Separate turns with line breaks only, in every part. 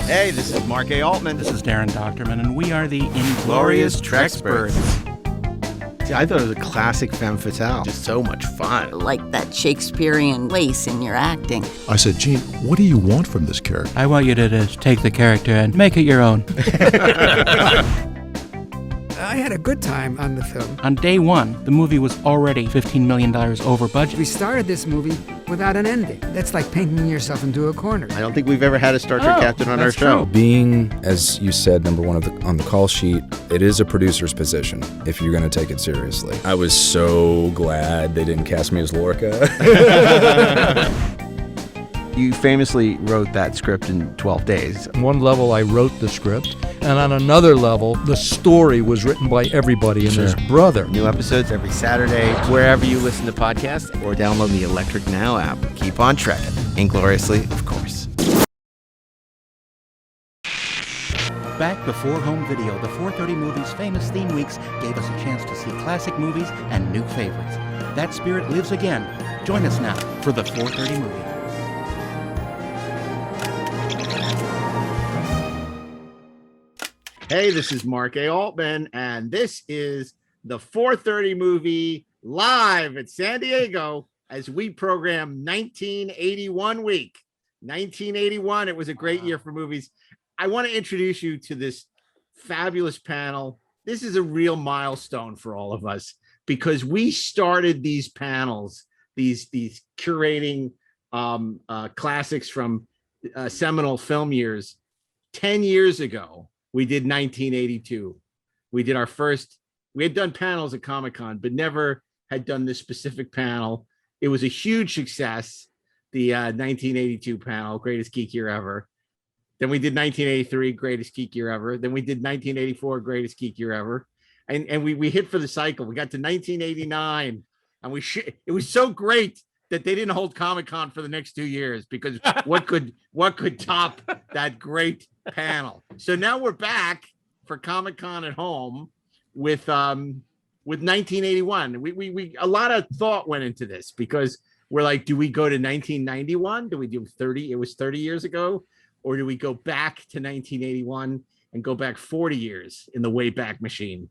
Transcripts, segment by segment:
Hey, this is Mark A. Altman.
This is Daren Dochterman, and we are the Inglorious Trexperts.
See, I thought it was a classic femme fatale. Just so much fun.
Like that Shakespearean lace in your acting.
I said, Gene, what do you want from this character?
I want you to just take the character and make it your own.
I had a good time on the film.
On day one, the movie was already $15 million over budget.
We started this movie without an ending. That's like painting yourself into a corner.
I don't think we've ever had a Star Trek captain on our show.
Being, as you said, number one on the call sheet, it is a producer's position if you're going to take it seriously. I was so glad they didn't cast me as Lorca.
You famously wrote that script in 12 days.
On one level, I wrote the script, and on another level, the story was written by everybody and his brother.
New episodes every Saturday, wherever you listen to podcasts, or download the Electric Now app. Keep on trekking. Ingloriously, of course.
Back before home video, the 430 Movies famous theme weeks gave us a chance to see classic movies and new favorites. That spirit lives again. Join us now for the 430 Movie.
Hey, this is Mark A. Altman, and this is the 430 Movie live at San Diego as we program 1981 week. 1981, it was a great year for movies. I want to introduce you to this fabulous panel. This is a real milestone for all of us because we started these panels, these curating classics from seminal film years 10 years ago. We did 1982. We did our first, we had done panels at Comic-Con, but never had done this specific panel. It was a huge success, the 1982 panel, greatest geek year ever. Then we did 1983, greatest geek year ever. Then we did 1984, greatest geek year ever. And we hit for the cycle. We got to 1989, and it was so great that they didn't hold Comic-Con for the next 2 years because what could top that great panel? So now we're back for Comic-Con at home with 1981. We a lot of thought went into this because we're like, do we go to 1991? Do we do 30? It was 30 years ago, or do we go back to 1981 and go back 40 years in the Wayback Machine?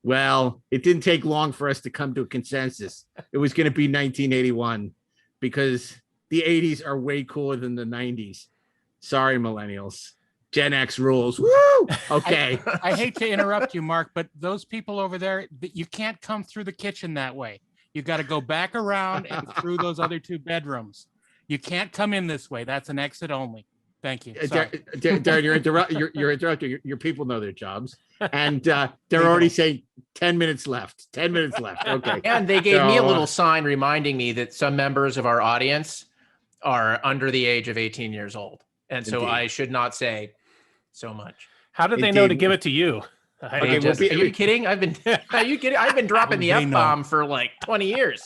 Well, it didn't take long for us to come to a consensus. It was going to be 1981 because the 80s are way cooler than the 90s. Sorry, millennials. Gen X rules. Woo! Okay.
I hate to interrupt you, Mark, but those people over there, you can't come through the kitchen that way. You got to go back around and through those other two bedrooms. You can't come in this way. That's an exit only. Thank you.
Darren, you're interrupting. Your people know their jobs. And they're already saying 10 minutes left. 10 minutes left. Okay.
And they gave me a little sign reminding me that some members of our audience are under the age of 18 years old. And so Indeed. I should not say so much.
How did they know to give it to you?
Are you kidding? Are you kidding? I've been dropping the F-bomb for like 20 years.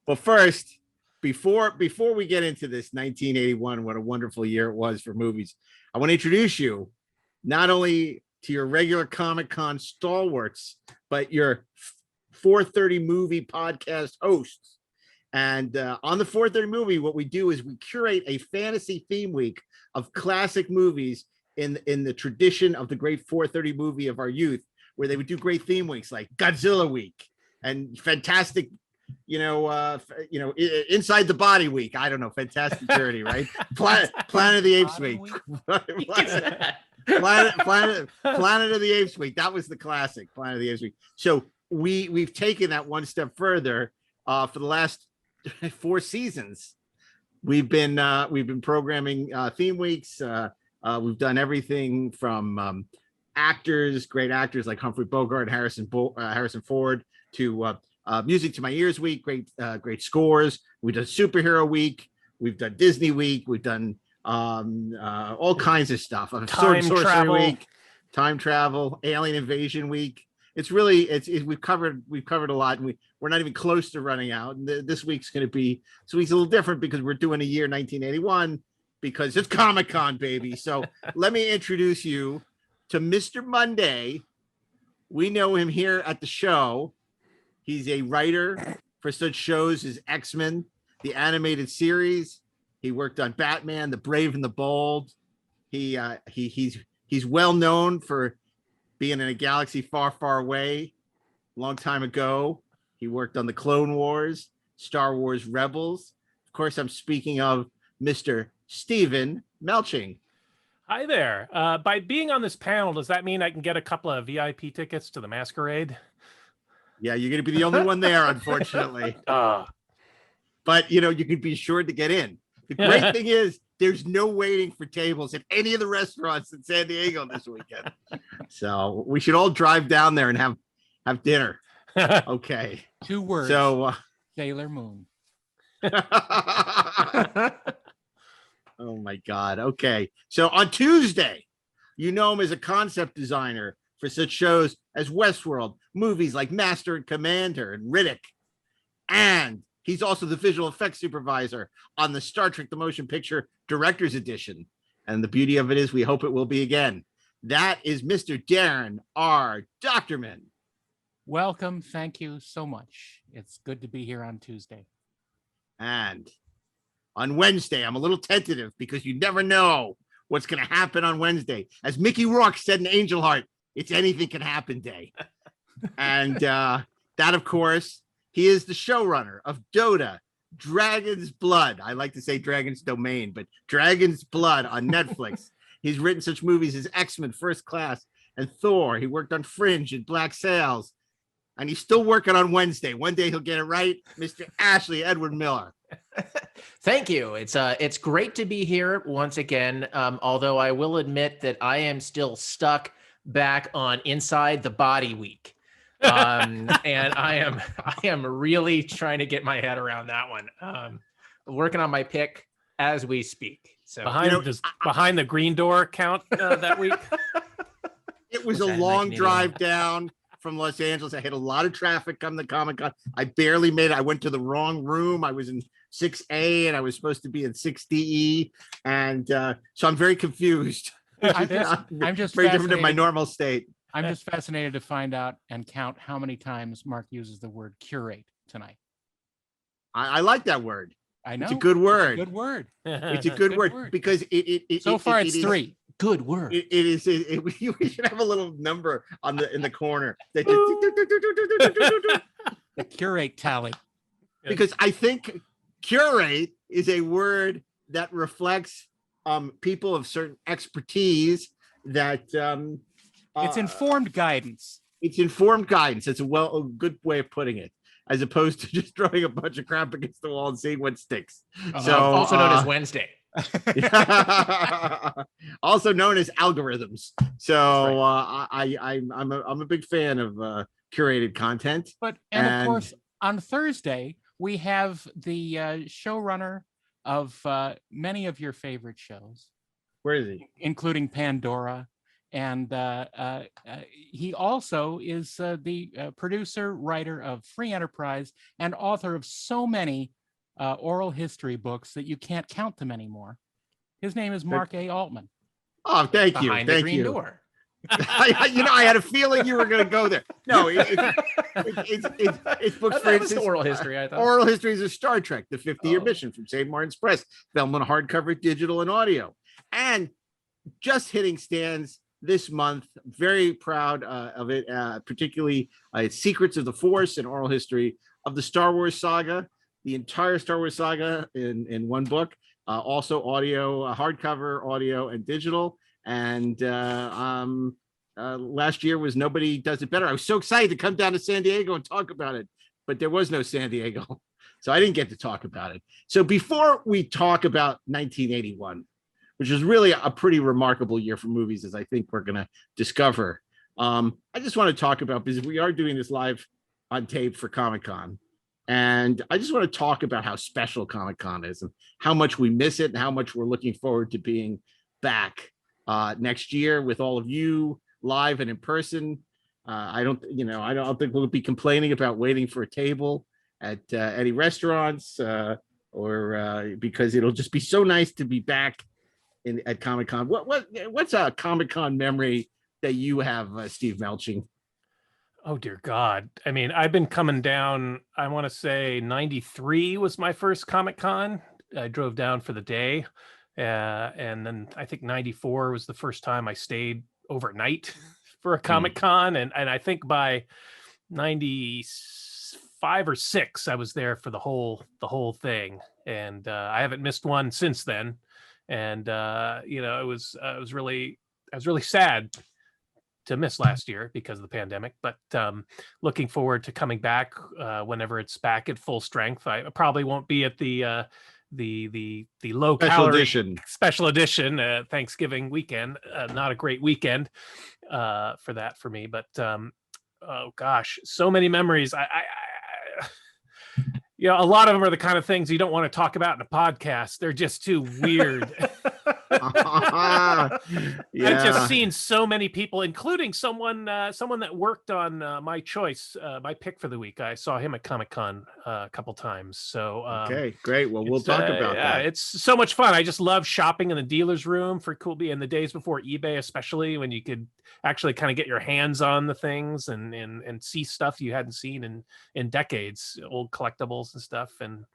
Well, first, before we get into this 1981, what a wonderful year it was for movies, I want to introduce you not only to your regular Comic-Con stalwarts, but your 430 Movie podcast hosts. And on the 430 Movie, what we do is we curate a fantasy theme week of classic movies in the tradition of the great 430 Movie of our youth, where they would do great theme weeks like Godzilla Week and fantastic, Inside the Body Week. I don't know, Fantastic Journey, right? Planet of the Apes Week. Planet of the Apes Week. That was the classic, Planet of the Apes Week. So we've taken that one step further. For the last 4 seasons, we've been programming theme weeks. We've done everything from great actors like Humphrey Bogart, Harrison Ford, to Music to My Ears Week, great scores. We've done Superhero Week. We've done Disney Week. We've done all kinds of stuff. Sorcery Week, time travel, Alien Invasion Week. It's really we've covered a lot, and we're not even close to running out. And this week's a little different because we're doing a year 1981 because it's Comic-Con, baby. So let me introduce you to Mr. Monday. We know him here at the show. He's a writer for such shows as X-Men, the animated series. He worked on Batman, The Brave and the Bold, He's well known for being in a galaxy far, far away. Long time ago, he worked on the Clone Wars, Star Wars Rebels. Of course, I'm speaking of Mr. Stephen Melching.
Hi there. By being on this panel, does that mean I can get a couple of VIP tickets to the masquerade?
Yeah, you're going to be the only one there, unfortunately. But, you can be sure to get in. The great thing is there's no waiting for tables at any of the restaurants in San Diego this weekend. So we should all drive down there and have dinner. Okay.
2 words.
So
Sailor Moon.
Oh my God. Okay. So on Tuesday, you know him as a concept designer for such shows as Westworld, movies like Master and Commander and Riddick. And he's also the visual effects supervisor on the Star Trek The Motion Picture Director's Edition. And the beauty of it is we hope it will be again. That is Mr. Daren Dochterman.
Welcome. Thank you so much. It's good to be here on Tuesday.
And on Wednesday, I'm a little tentative because you never know what's going to happen on Wednesday. As Mickey Rourke said in Angel Heart, it's anything can happen day. And that, of course, he is the showrunner of DOTA, Dragon's Blood. I like to say Dragon's Domain, but Dragon's Blood on Netflix. He's written such movies as X-Men First Class and Thor. He worked on Fringe and Black Sails. And he's still working on Wednesday. One day he'll get it right. Mr. Ashley Edward Miller.
Thank you. It's great to be here once again. Although I will admit that I am still stuck back on Inside the Body Week. And I am really trying to get my head around that one. Working on my pick as we speak. So
behind the green door count that week.
It was a long drive down from Los Angeles. I had a lot of traffic on the Comic-Con. I barely made it. I went to the wrong room. I was in 6A and I was supposed to be in 6DE. And so I'm very confused.
I'm just
very different than my normal state.
I'm just fascinated to find out and count how many times Mark uses the word curate tonight.
I like that word.
I know.
It's a good word.
It's a good word.
It's a good word because
so far it's 3. Good word.
It is. We should have a little number in the corner. The
curate tally.
Because I think curate is a word that reflects people of certain expertise that
it's informed guidance.
It's informed guidance. It's a good way of putting it, as opposed to just throwing a bunch of crap against the wall and seeing what sticks. So
also known as Wednesday.
Also known as algorithms. So I'm a big fan of curated content.
And of course on Thursday we have the showrunner of many of your favorite shows.
Where is he?
Including Pandora, and he also is the producer, writer of Free Enterprise, and author of so many oral history books that you can't count them anymore. His name is Mark A. Altman.
Oh, thank you.
Behind the green door.
I had a feeling you were going to go there. No, it's books, for instance,
oral history. I thought
oral histories of Star Trek, the 50-year mission from St. Martin's Press, Velman hardcover, digital, and audio, and just hitting stands this month. Very proud of it, particularly Secrets of the Force, an oral history of the Star Wars saga, the entire Star Wars saga in one book. Also audio, hardcover, audio, and digital. And last year was Nobody Does It Better. I was so excited to come down to San Diego and talk about it, but there was no San Diego, so I didn't get to talk about it. So before we talk about 1981, which is really a pretty remarkable year for movies, as I think we're going to discover, I just want to talk about, because we are doing this live on tape for Comic-Con, and I just want to talk about how special Comic-Con is and how much we miss it and how much we're looking forward to being back next year with all of you live and in person. I don't think we'll be complaining about waiting for a table at any restaurants or because it'll just be so nice to be back at Comic-Con. What's a Comic-Con memory that you have, Steve Melching?
Oh, dear God. I mean, I've been coming down, I want to say 93 was my first Comic-Con. I drove down for the day. And then I think 94 was the first time I stayed overnight for a Comic-Con. And I think by 95 or 6, I was there for the whole thing. And I haven't missed one since then. And you know, I was really sad to miss last year because of the pandemic, but looking forward to coming back whenever it's back at full strength. I probably won't be at the low calorie special edition Thanksgiving weekend. Not a great weekend for that for me, but oh gosh, so many memories. I you know, a lot of them are the kind of things you don't want to talk about in a podcast. They're just too weird. I've just seen so many people, including someone that worked on my choice, my pick for the week. I saw him at Comic-Con a couple times. So
okay, great. Well, we'll talk about that.
It's so much fun. I just love shopping in the dealer's room for cool. In the days before eBay, especially when you could actually kind of get your hands on the things and see stuff you hadn't seen in decades, old collectibles and stuff, and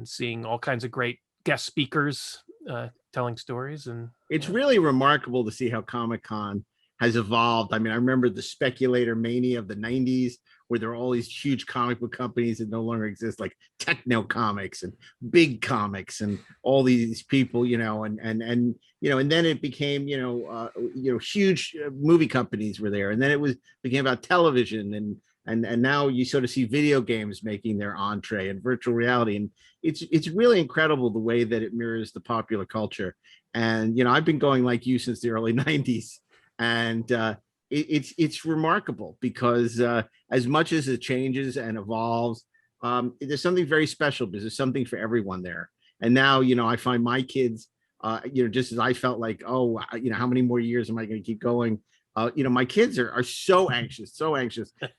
seeing all kinds of great guest speakers telling stories. And
it's really remarkable to see how Comic-Con has evolved. I mean, I remember the speculator mania of the 90s, where there were all these huge comic book companies that no longer exist, like Techno Comics and Big Comics and all these people, you know, and you know, and then it became, huge movie companies were there, and then it became about television, and now you sort of see video games making their entree and virtual reality, and it's really incredible the way that it mirrors the popular culture. And you know, I've been going like you since the early 90s, and it's remarkable because as much as it changes and evolves, there's something very special because there's something for everyone there. And now, you know, I find my kids, just as I felt like, oh, you know, how many more years am I going to keep going? You know, my kids are so anxious.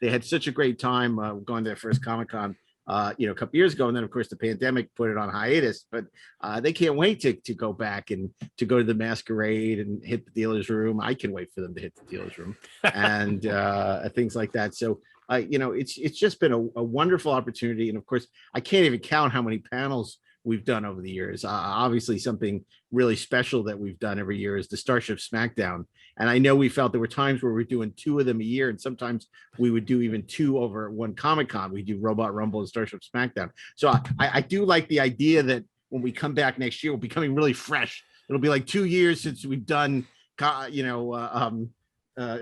They had such a great time going to their first Comic-Con, a couple years ago. And then, of course, the pandemic put it on hiatus. But they can't wait to go back and to go to the masquerade and hit the dealer's room. I can wait for them to hit the dealer's room and things like that. So, it's just been a wonderful opportunity. And, of course, I can't even count how many panels we've done over the years. Obviously, something really special that we've done every year is the Starship Smackdown. And I know we felt there were times where we're doing 2 of them a year, and sometimes we would do even 2 over one Comic-Con. We do Robot Rumble and Starship Smackdown. So I do like the idea that when we come back next year, we'll be coming really fresh. It'll be like 2 years since we've done, a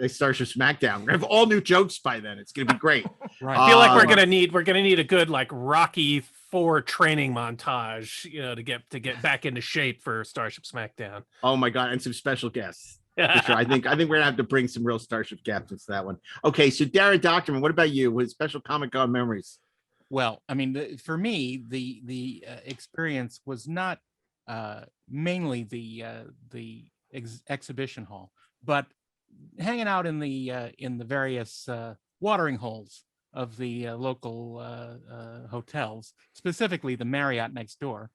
Starship Smackdown. We're gonna have all new jokes by then. It's gonna be great.
Right. I feel like we're gonna need a good like Rocky 4 training montage, to get back into shape for Starship Smackdown.
Oh my God, and some special guests. For sure. I think we're gonna have to bring some real Starship captains to that one. Okay, so Daren Dochterman, what about you with special Comic-Con memories?
Well, I mean, for me, the experience was not mainly the exhibition hall, but hanging out in the various watering holes of the local hotels, specifically the Marriott next door.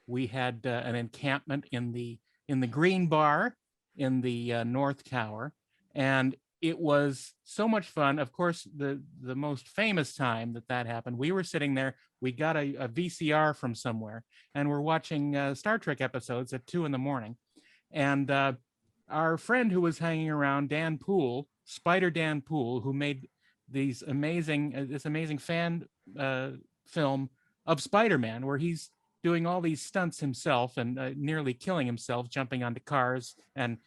We had an encampment in the Green Bar in the North Tower, and it was so much fun. Of course, the most famous time that happened, we were sitting there, we got a VCR from somewhere, and we're watching Star Trek episodes at 2 a.m. And our friend who was hanging around, Dan Poole, Spider Dan Poole, who made this amazing fan film of Spider-Man, where he's doing all these stunts himself and nearly killing himself, jumping onto cars and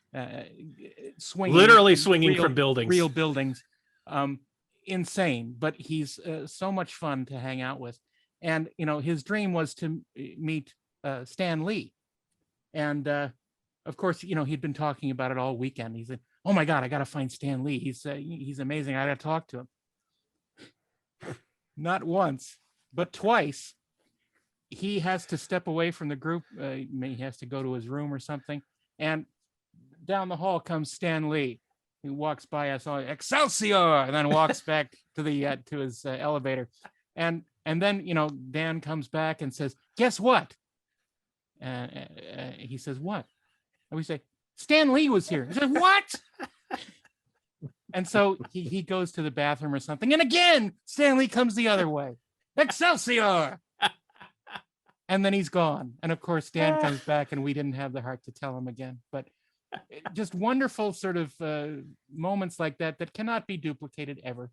swinging from buildings,
real buildings. Insane, but he's so much fun to hang out with. And his dream was to meet Stan Lee, and of course, he'd been talking about it all weekend. He said, "Oh my God, I got to find Stan Lee. He's amazing. I got to talk to him." Not once, but twice. He has to step away from the group. He has to go to his room or something. And down the hall comes Stan Lee, who walks by us all, "Excelsior!" and then walks back to his elevator. And then, Dan comes back and says, "Guess what?" He says, "What?" And we say, "Stan Lee was here." He said, "What?" And so he goes to the bathroom or something. And again, Stan Lee comes the other way. "Excelsior!" and then he's gone. And of course, Dan comes back, and we didn't have the heart to tell him again. But just wonderful sort of moments like that cannot be duplicated ever.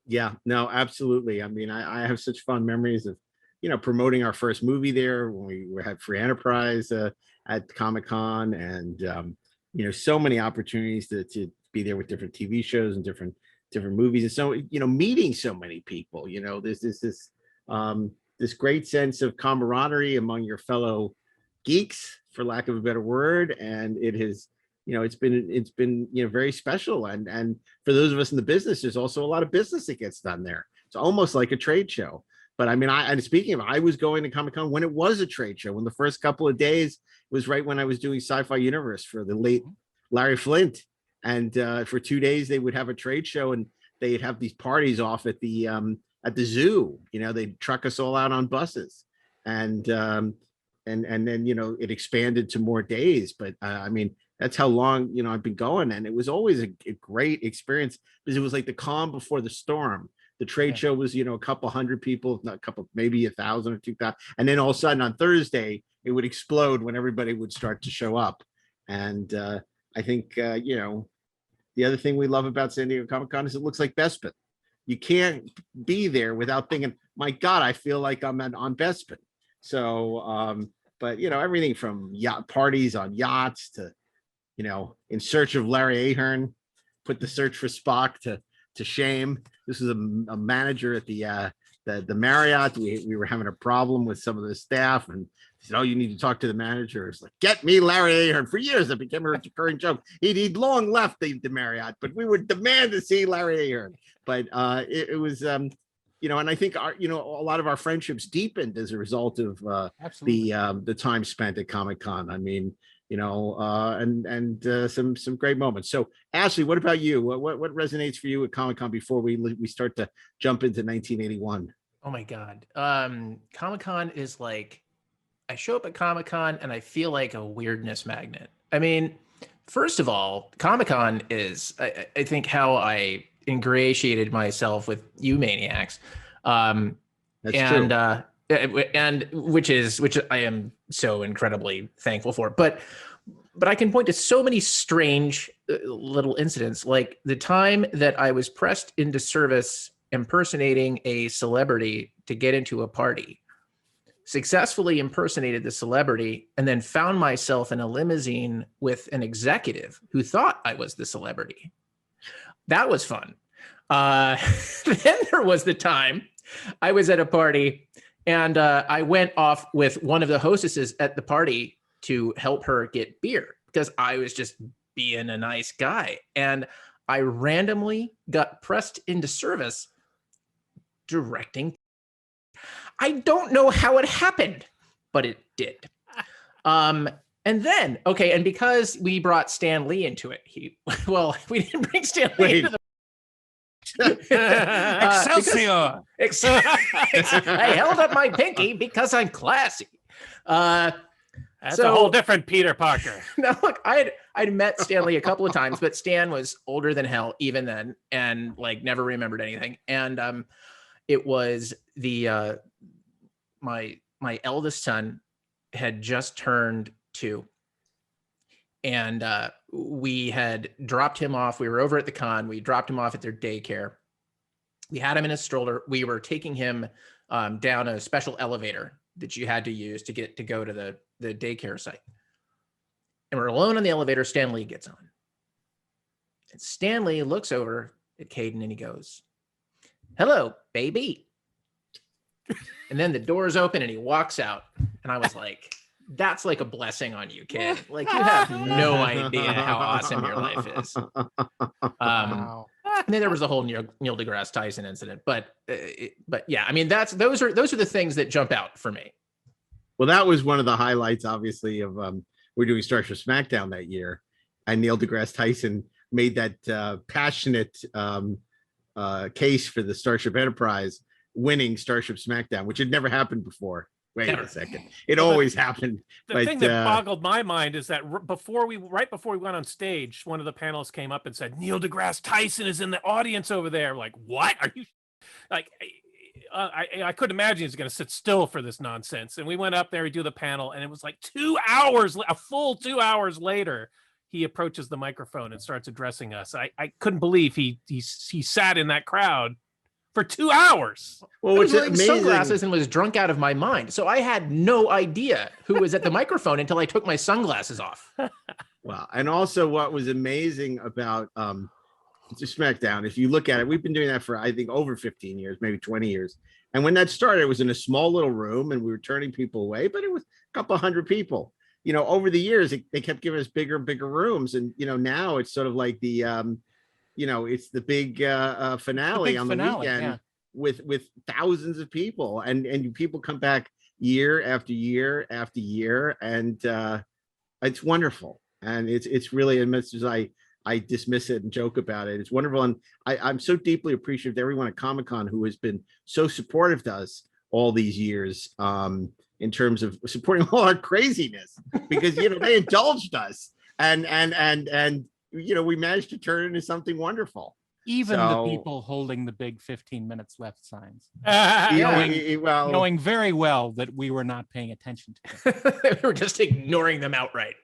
Yeah, no, absolutely. I mean, I have such fond memories of, promoting our first movie there when we had Free Enterprise at Comic-Con, and so many opportunities to be there with different TV shows and different movies, and so meeting so many people. There's this great sense of camaraderie among your fellow geeks, for lack of a better word, and it has, it's been very special. And for those of us in the business, there's also a lot of business that gets done there. It's almost like a trade show. But I mean, and speaking of, I was going to Comic-Con when it was a trade show. When the first couple of days was right when I was doing Sci-Fi Universe for the late Larry Flint, and for 2 days they would have a trade show, and they'd have these parties off at the zoo. They'd truck us all out on buses, and then it expanded to more days. But I mean, that's how long I've been going, and it was always a great experience, because it was like the calm before the storm. The trade show was, a couple hundred people, not a couple, maybe 1,000 or 2,000. And then all of a sudden on Thursday, it would explode when everybody would start to show up. And I think, the other thing we love about San Diego Comic-Con is it looks like Bespin. You can't be there without thinking, my God, I feel like I'm on Bespin. So, but, everything from yacht parties on yachts to, In Search of Larry Ahern, put the search for Spock to shame. This is a manager at the Marriott. We were having a problem with some of the staff, and he said, "Oh, you need to talk to the manager." It's like, "Get me Larry Ahern." For years, it became a recurring joke. He'd long left the Marriott, but we would demand to see Larry Ahern. But it was, and I think a lot of our friendships deepened as a result of the time spent at Comic-Con. I mean, and some great moments. So Ashley, what about you? What resonates for you at Comic-Con before we start to jump into 1981?
Oh my God. Comic-Con is like, I show up at Comic-Con and I feel like a weirdness magnet. I mean, first of all, Comic-Con is, I think, how I ingratiated myself with you maniacs. That's true. And which I am so incredibly thankful for, but I can point to so many strange little incidents, like the time that I was pressed into service impersonating a celebrity to get into a party, successfully impersonated the celebrity, and then found myself in a limousine with an executive who thought I was the celebrity. That was fun. Then there was the time I was at a party, and I went off with one of the hostesses at the party to help her get beer, because I was just being a nice guy. And I randomly got pressed into service directing. I don't know how it happened, but it did. And then, okay, and because we brought Stan Lee into it, we didn't bring Stan Lee into the
Excelsior!
I held up my pinky because I'm classy.
That's a whole different Peter Parker.
Now, look, I'd met Stan Lee a couple of times, but Stan was older than hell even then, and like never remembered anything. And it was my eldest son had just turned 2. And we had dropped him off. We were over at the con. We dropped him off at their daycare. We had him in a stroller. We were taking him down a special elevator that you had to use to go to the daycare site. And we're alone in the elevator. Stan Lee gets on. And Stan Lee looks over at Caden and he goes, "Hello, baby." And then the doors open and he walks out. And I was like, that's like a blessing on you, kid. Like, you have no idea how awesome your life is.
Wow.
And then there was the whole Neil deGrasse Tyson incident, but yeah, I mean, those are the things that jump out for me.
Well, that was one of the highlights, obviously, of we're doing Starship SmackDown that year, and Neil deGrasse Tyson made that passionate case for the Starship Enterprise winning Starship SmackDown, which had never happened before. Wait a second. It always happened.
The thing that boggled my mind is that right before we went on stage, one of the panelists came up and said, "Neil deGrasse Tyson is in the audience over there." Like, what? Are you like, I couldn't imagine he was going to sit still for this nonsense. And we went up there, we do the panel, and it was like 2 hours, a full 2 hours later, he approaches the microphone and starts addressing us. I couldn't believe he sat in that crowd for 2 hours.
Well,
I
what's
was wearing
amazing,
sunglasses and was drunk out of my mind. So I had no idea who was at the microphone until I took my sunglasses off.
well, and also what was amazing about SmackDown, if you look at it, we've been doing that for, I think, over 15 years, maybe 20 years. And when that started, it was in a small little room and we were turning people away, but it was a couple hundred people. You know, over the years, they kept giving us bigger and bigger rooms. And, you know, now it's sort of like the, you know, it's the big finale on the weekend with thousands of people. And people come back year after year after year. And it's wonderful. And it's really, as much as I dismiss it and joke about it, it's wonderful. And I'm so deeply appreciative of everyone at Comic-Con who has been so supportive to us all these years. In terms of supporting all our craziness, because, you know, they indulged us and, you know, we managed to turn it into something wonderful.
Even the people holding the big 15 minutes left signs, knowing very well that we were not paying attention to them.
We were just ignoring them outright.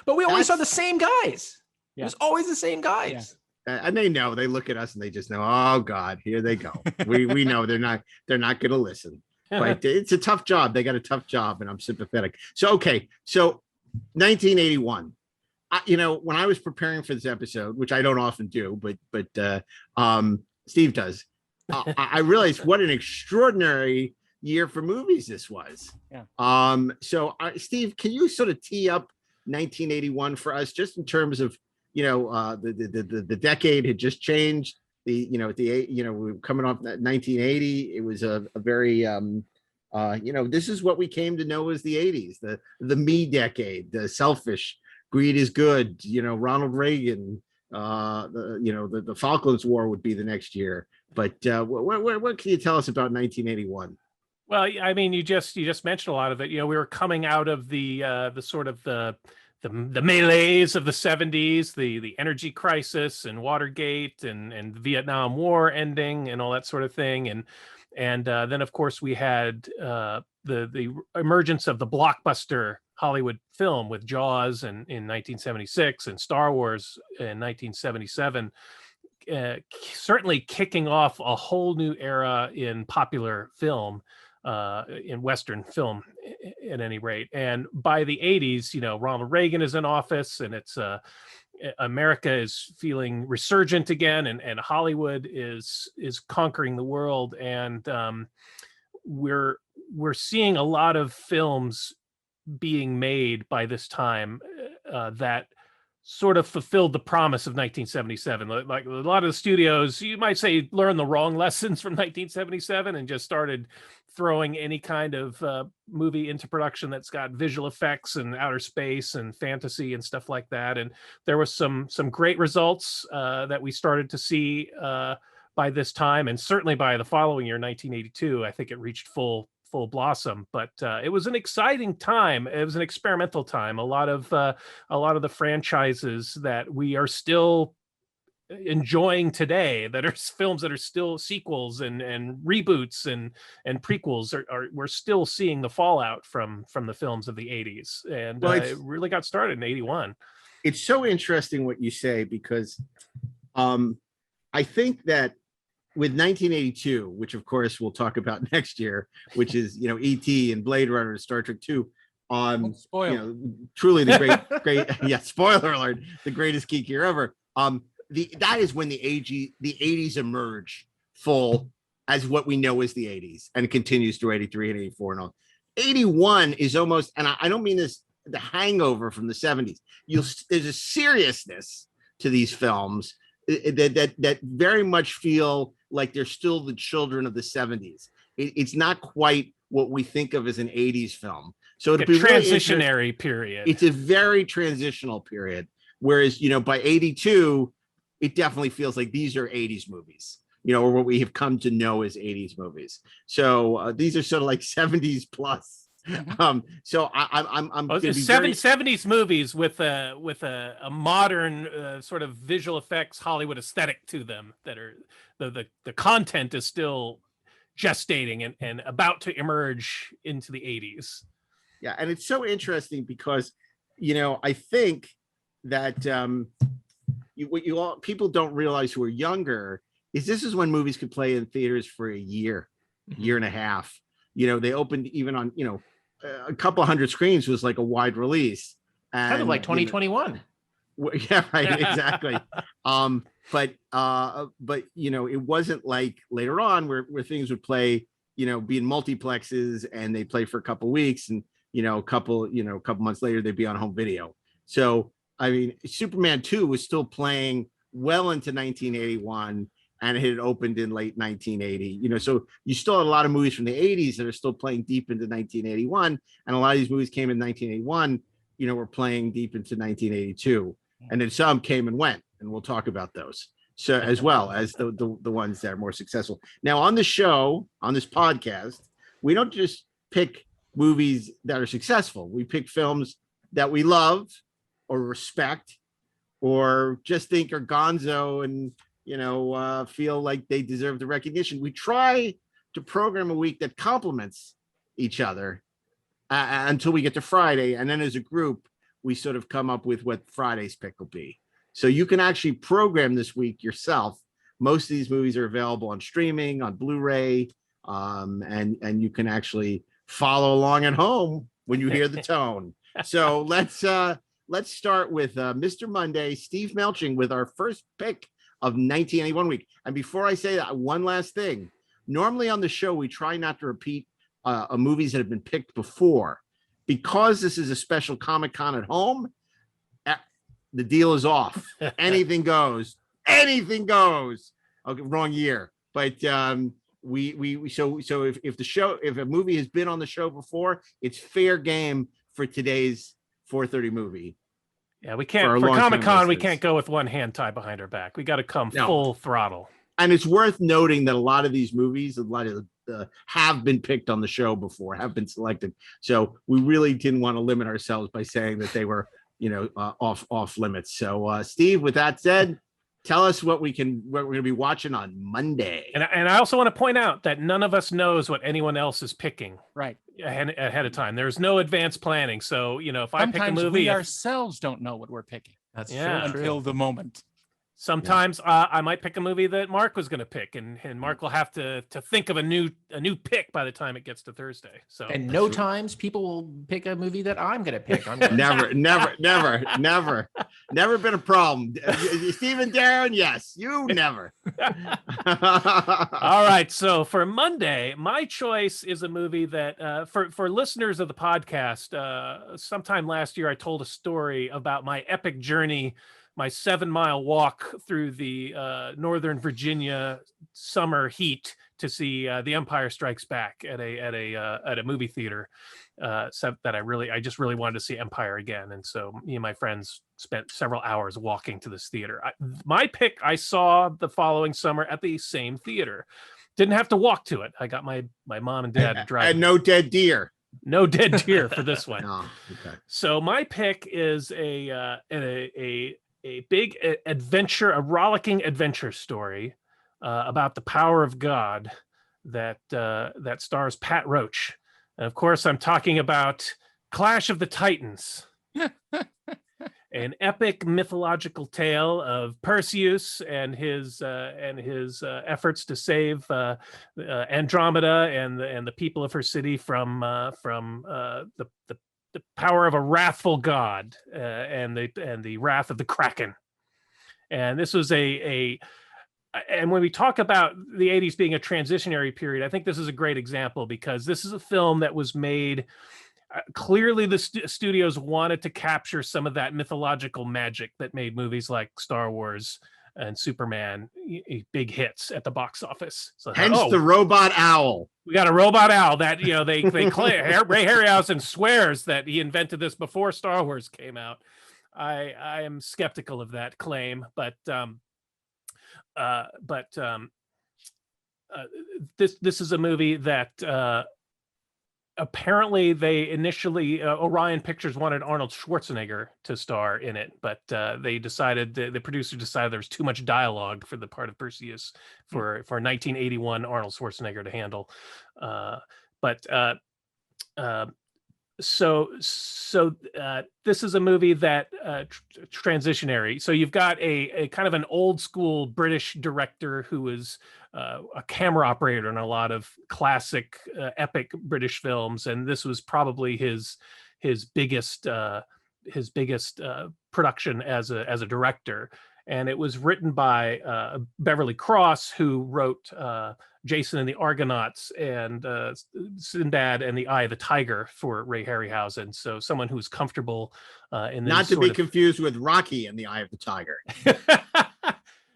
But we always saw the same guys. It was always the same guys.
And they know, they look at us and they just know, oh God, here they go. we know they're not going to listen. But it's a tough job. They got a tough job, and I'm sympathetic. So, okay. So 1981, you know, when I was preparing for this episode, which I don't often do, but Steve does, I realized what an extraordinary year for movies this was.
Yeah.
So Steve, can you sort of tee up 1981 for us, just in terms of, you know, the decade had just changed. We were coming off 1980. It was a very, you know, this is what we came to know as the 80s, the me decade, the selfish, greed is good. You know, Ronald Reagan, the Falklands War would be the next year. But what can you tell us about 1981?
Well, I mean, you just mentioned a lot of it. You know, we were coming out of the sort of the melees of the 70s, the energy crisis and Watergate and the Vietnam War ending and all that sort of thing. And then, of course, we had the emergence of the blockbuster Hollywood film with Jaws in 1976 and Star Wars in 1977, certainly kicking off a whole new era in popular film. In Western film at any rate. And by the 80s, you know, Ronald Reagan is in office, and it's America is feeling resurgent again, and Hollywood is conquering the world. And we're seeing a lot of films being made by this time that sort of fulfilled the promise of 1977. Like a lot of the studios, you might say, learned the wrong lessons from 1977 and just started throwing any kind of movie into production that's got visual effects and outer space and fantasy and stuff like that. And there was some great results that we started to see by this time, and certainly by the following year, 1982. I think it reached full blossom. But it was an exciting time. It was an experimental time. A lot of the franchises that we are still enjoying today, that are films that are still sequels and reboots and prequels, we're still seeing the fallout from the films of the 80s. And it really got started in 81.
It's so interesting what you say, because I think that with 1982, which of course we'll talk about next year, which is, you know, E.T. and Blade Runner and Star Trek 2, you know, truly the great spoiler alert, the greatest geek year ever. That is when the 80s emerge full as what we know as the 80s, and it continues through 83 and 84 and all. 81 is almost, and I don't mean this, the hangover from the 70s. There's a seriousness to these films that very much feel like they're still the children of the 70s. It's not quite what we think of as an 80s film. So it'll be a
transitionary period.
It's a very transitional period. Whereas, you know, by 82, it definitely feels like these are 80s movies, you know, or what we have come to know as 80s movies. So these are sort of like 70s plus. So I'm
70s movies with a modern sort of visual effects Hollywood aesthetic to them, that are the content is still gestating and about to emerge into the 80s.
Yeah, and it's so interesting because, I think that people don't realize who are younger is this is when movies could play in theaters for a year and a half. They opened even on, a couple hundred screens was like a wide release. And,
kind of like 2021.
Yeah, right, exactly. But it wasn't like later on where things would play, be in multiplexes and they play for a couple weeks and a couple months later they'd be on home video. So I mean, Superman 2 was still playing well into 1981 and it had opened in late 1980. So you still had a lot of movies from the 80s that are still playing deep into 1981, and a lot of these movies came in 1981, were playing deep into 1982. And then some came and went, and we'll talk about those. So as well as the ones that are more successful. Now on the show, on this podcast, we don't just pick movies that are successful. We pick films that we love or respect or just think are gonzo and, feel like they deserve the recognition. We try to program a week that complements each other until we get to Friday. And then as a group, we sort of come up with what Friday's pick will be. So you can actually program this week yourself. Most of these movies are available on streaming, on Blu-ray, and you can actually follow along at home when you hear the tone. So let's start with Mr. Monday, Steve Melching, with our first pick of 1981 week. And before I say that, one last thing. Normally on the show, we try not to repeat movies that have been picked before. Because this is a special Comic-Con at home, the deal is off. Anything goes. Anything goes. Okay, wrong year. But so if a movie has been on the show before, it's fair game for today's 4:30 movie.
Yeah, we can't for Comic-Con. We can't go with one hand tied behind our back. We got to come full throttle.
And it's worth noting that a lot of these movies, have been picked on the show before, have been selected. So we really didn't want to limit ourselves by saying that they were, off limits. So Steve, with that said, tell us what we're going to be watching on Monday.
And I also want to point out that none of us knows what anyone else is picking
right
ahead of time. There's no advanced planning. So, if I pick a movie,
we ourselves don't know what we're picking.
That's
true.
Until the moment.
Sometimes I might pick a movie that Mark was going to pick, and Mark will have to think of a new pick by the time it gets to Thursday. So
and times people will pick a movie that I'm going to pick.
Never been a problem. Steve and Daren, yes, you never.
All right, so for Monday, my choice is a movie that for listeners of the podcast, sometime last year I told a story about my epic journey. My 7-mile walk through the Northern Virginia summer heat to see The Empire Strikes Back at a movie theater. That I just really wanted to see Empire again, and so me and my friends spent several hours walking to this theater. My pick I saw the following summer at the same theater. Didn't have to walk to it. I got my mom and dad to drive.
And no dead deer.
No dead deer for this one.
Oh, okay.
So my pick is a big adventure, a rollicking adventure story about the power of God that stars Pat Roach. And of course, I'm talking about Clash of the Titans, an epic mythological tale of Perseus and his efforts to save Andromeda and the people of her city from the power of a wrathful god and the wrath of the Kraken. And this was and when we talk about the 80s being a transitionary period, I think this is a great example because this is a film that was made. Clearly, the studios wanted to capture some of that mythological magic that made movies like Star Wars and Superman big hits at the box office. So
hence the robot owl.
We got a robot owl that they claim. Ray Harryhausen swears that he invented this before Star Wars came out. I am skeptical of that claim, but this is a movie that apparently they initially Orion Pictures wanted Arnold Schwarzenegger to star in it, but they decided the producer decided there was too much dialogue for the part of Perseus for 1981 Arnold Schwarzenegger to handle. So this is a movie that transitionary. So you've got a kind of an old school British director who is a camera operator in a lot of classic epic British films, and this was probably his biggest production as a director. And it was written by Beverly Cross, who wrote Jason and the Argonauts and Sinbad and the Eye of the Tiger for Ray Harryhausen. So someone who's comfortable in this
Not to be confused with Rocky and the Eye of the Tiger.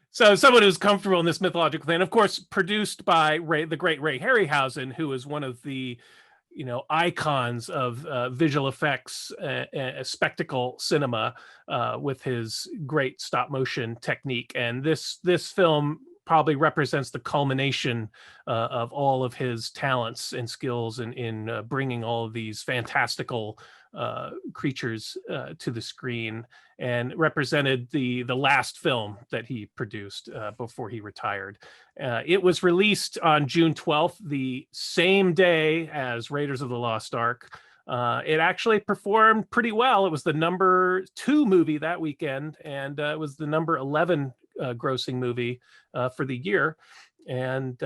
So someone who's comfortable in this mythological thing. Of course, produced by the great Ray Harryhausen, who is one of the icons of visual effects, spectacle cinema, with his great stop motion technique. And this film probably represents the culmination of all of his talents and skills in bringing all of these fantastical creatures to the screen, and represented the last film that he produced before he retired. It was released on June 12th, the same day as Raiders of the Lost Ark. It actually performed pretty well. It was the number 2 movie that weekend, and it was the number 11 grossing movie for the year. And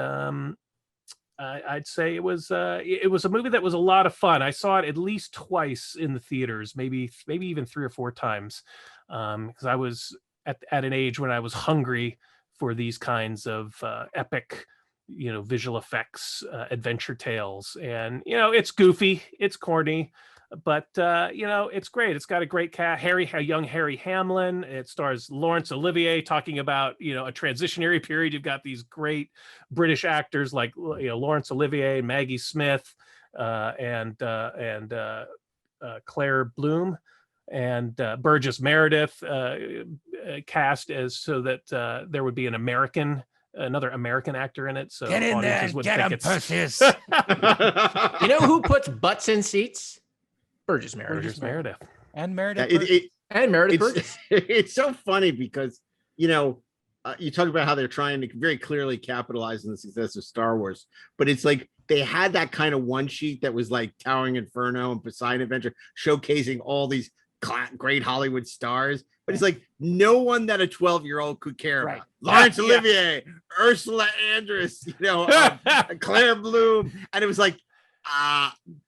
I'd say it was a movie that was a lot of fun. I saw it at least twice in the theaters, maybe even 3 or 4 times, because I was at an age when I was hungry for these kinds of epic, visual effects, adventure tales. And it's goofy, it's corny, but it's great. It's got a great cast. Young Harry Hamlin. It stars Laurence Olivier, talking about a transitionary period. You've got these great British actors like Laurence Olivier, Maggie Smith, and Claire Bloom, and Burgess Meredith cast as so that there would be another American actor in it. So
Get in there,
audiences would
get
think
him,
it's-
Perseus.
You know who puts butts in seats? Burgess Meredith.
Burgess Meredith.
And Meredith.
And Meredith Burgess.
It's so funny because you talk about how they're trying to very clearly capitalize on the success of Star Wars, but it's like they had that kind of one sheet that was like Towering Inferno and Poseidon Adventure, showcasing all these great Hollywood stars, but it's like no one that a 12-year-old could care about. Laurence Olivier, Ursula Andress, Claire Bloom, and it was like,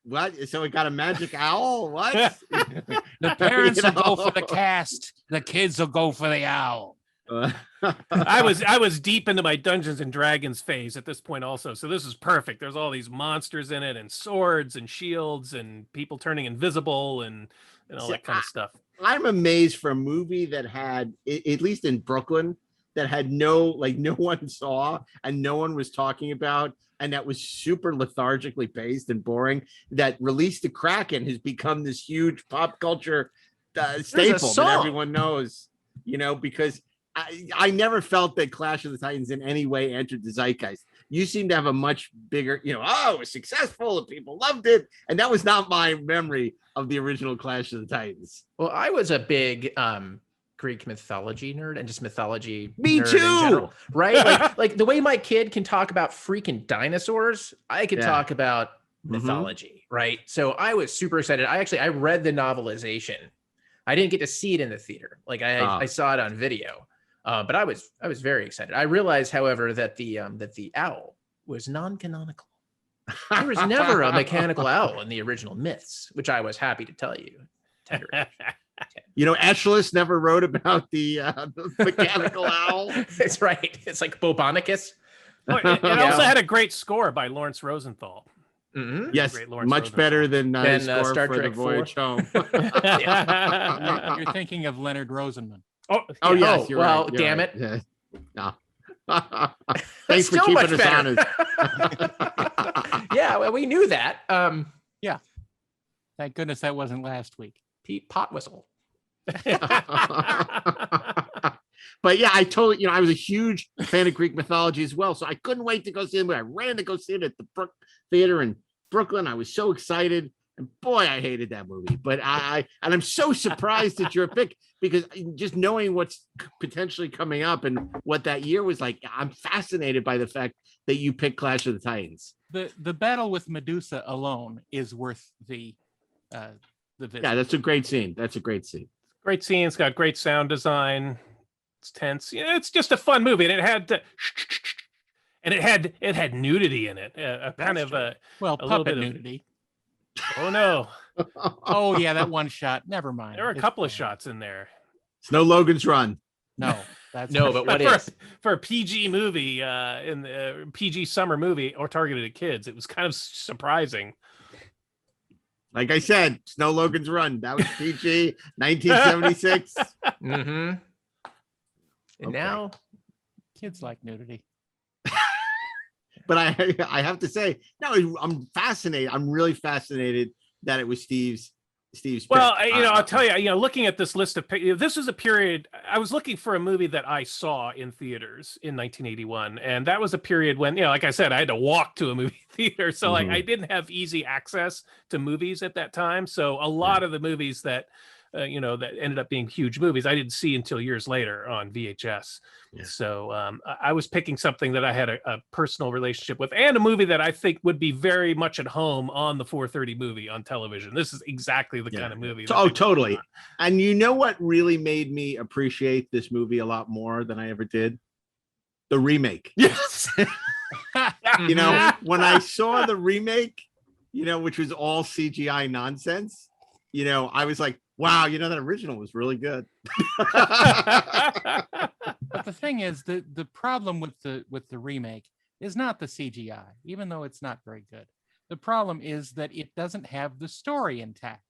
what? So we got a magic owl? What?
The parents will go for the cast. The kids will go for the owl.
I was deep into my Dungeons and Dragons phase at this point also, so this is perfect. There's all these monsters in it, and swords and shields and people turning invisible and all that kind of stuff.
I'm amazed for a movie that had, at least in Brooklyn, that had no one saw and no one was talking about, and that was super lethargically paced and boring, that Release the Kraken has become this huge pop culture staple that everyone knows, because I never felt that Clash of the Titans in any way entered the zeitgeist. You seem to have a much bigger, it was successful and people loved it. And that was not my memory of the original Clash of the Titans.
Well, I was a big Greek mythology nerd and just mythology
Me
nerd
too.
in general, right? like the way my kid can talk about freaking dinosaurs, I could talk about mythology, right? So I was super excited. I read the novelization. I didn't get to see it in the theater. Like I saw it on video. But I was very excited. I realized, however, that the owl was non-canonical. There was never a mechanical owl in the original myths, which I was happy to tell you.
Aeschylus never wrote about the mechanical owl.
That's right. It's like Bobonicus.
It also had a great score by Lawrence Rosenthal.
Mm-hmm.
Yes, much better than score
Star
for
Trek
the Voyage Home.
You're thinking of Leonard Rosenman.
Oh yes, you're
well,
right.
Damn
right.
it.
Yeah. No. Thanks for keeping us honest.
Yeah, well, we knew that.
Yeah. Thank goodness that wasn't last week.
Pete Potwhistle.
But yeah, I totally, I was a huge fan of Greek mythology as well. So I couldn't wait to go see it. I ran to go see it at the Brook Theater, and Brooklyn. I was so excited. And boy, I hated that movie. But I'm so surprised at your pick, because just knowing what's potentially coming up and what that year was like, I'm fascinated by the fact that you picked Clash of the Titans.
The battle with Medusa alone is worth the visit.
Yeah, that's a great scene. That's a great scene.
Great scene. It's got great sound design. It's tense. Yeah, it's just a fun movie, and it had nudity in it. Kind of a
puppet bit nudity.
Oh no!
Oh yeah, that one shot. Never mind.
There were a couple of shots in there.
It's no Logan's Run.
No, that's
no. But what is
for a PG movie in the PG summer movie or targeted at kids? It was kind of surprising.
Like I said, it's no Logan's Run. That was PG, 1976.
And now
kids like nudity.
But I have to say, no, I'm fascinated. I'm really fascinated that it was Steve's
well,
pick.
I'll tell you, looking at this list of this was a period I was looking for a movie that I saw in theaters in 1981, and that was a period when, like I said, I had to walk to a movie theater, so like I didn't have easy access to movies at that time. So a lot of the movies that that ended up being huge movies, I didn't see until years later on VHS. Yeah. So I was picking something that I had a personal relationship with, and a movie that I think would be very much at home on the 4:30 movie on television. This is exactly the kind of movie.
Oh, totally. And you know what really made me appreciate this movie a lot more than I ever did? The remake.
Yes.
When I saw the remake, which was all CGI nonsense, I was like, wow, that original was really good.
But the thing is, the problem with the remake is not the CGI, even though it's not very good. The problem is that it doesn't have the story intact.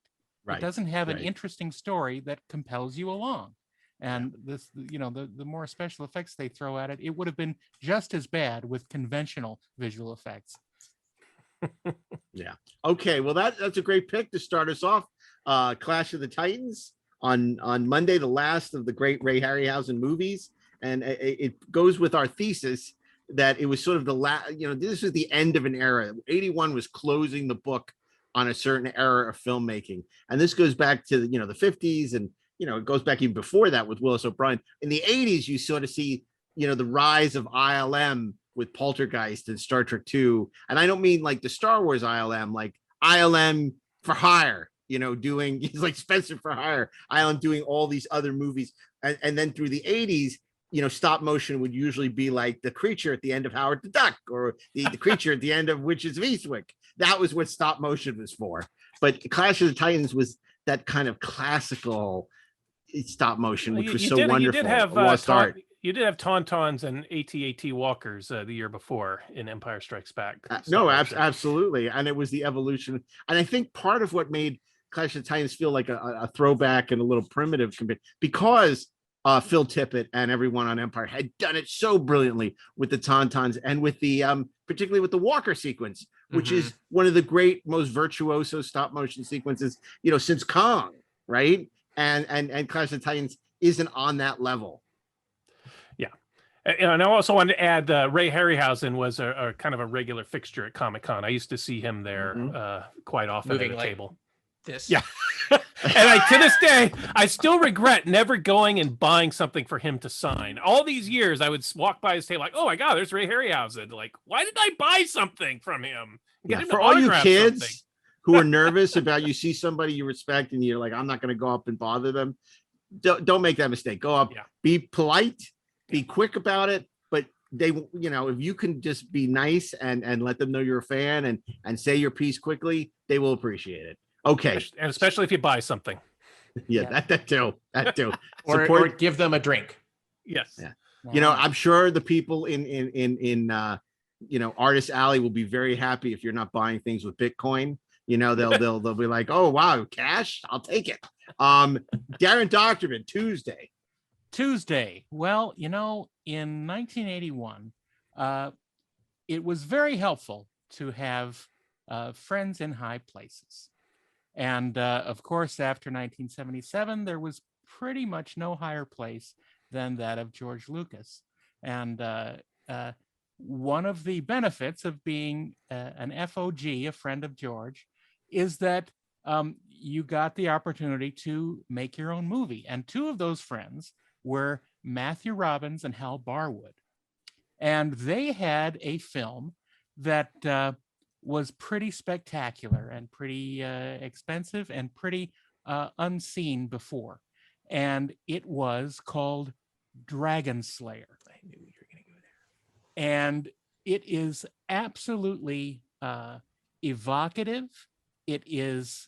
Right. It doesn't have an interesting story that compels you along. And this, the more special effects they throw at it, it would have been just as bad with conventional visual effects.
Yeah. Okay. Well, that's a great pick to start us off. Clash of the Titans on Monday, the last of the great Ray Harryhausen movies, and it goes with our thesis that it was sort of the last. This was the end of an era. 81 was closing the book on a certain era of filmmaking, and this goes back to the 50s, and it goes back even before that with Willis O'Brien. In the 80s, you sort of see the rise of ILM with Poltergeist and Star Trek II, and I don't mean like the Star Wars ILM, like ILM for hire. Doing, he's like Spencer for Hire, ILM doing all these other movies. And then through the 80s, stop motion would usually be like the creature at the end of Howard the Duck, or the creature at the end of Witches of Eastwick. That was what stop motion was for. But Clash of the Titans was that kind of classical stop motion, which was so wonderful.
You did have
Lost Ark.
You did have Tauntauns and AT-AT Walkers the year before in Empire Strikes Back.
No, absolutely. And it was the evolution. And I think part of what made Clash of the Titans feel like a throwback and a little primitive because Phil Tippett and everyone on Empire had done it so brilliantly with the Tauntauns and with the particularly with the Walker sequence, which is one of the great, most virtuoso stop motion sequences since Kong, right? And Clash of the Titans isn't on that level.
Yeah. And I also wanted to add Ray Harryhausen was a kind of a regular fixture at Comic-Con. I used to see him there quite often at a table.
This.
Yeah. And to this day, I still regret never going and buying something for him to sign. All these years, I would walk by his table like, oh my God, there's Ray Harryhausen. Like, why didn't I buy something from him?
Him for all you kids who are nervous about, you see somebody you respect and you're like, I'm not going to go up and bother them. Don't make that mistake. Go up, be polite, be quick about it. But they, if you can just be nice and let them know you're a fan and say your piece quickly, they will appreciate it. Okay.
And especially if you buy something.
Yeah. That too.
or give them a drink.
Yes.
Yeah. I'm sure the people in Artist Alley will be very happy if you're not buying things with Bitcoin. They'll be like, oh wow, cash, I'll take it. Daren Dochterman, Tuesday. Well, in 1981, it was very helpful to have friends in high places. And of course, after 1977, there was pretty much no higher place than that of George Lucas. And
one of the benefits of being an FOG, a friend of George, is that you got the opportunity to make your own movie. And two of those friends were Matthew Robbins and Hal Barwood. And they had a film that was pretty spectacular and pretty expensive and pretty unseen before. And it was called Dragon Slayer.
I knew you were going to go there.
And it is absolutely evocative. It is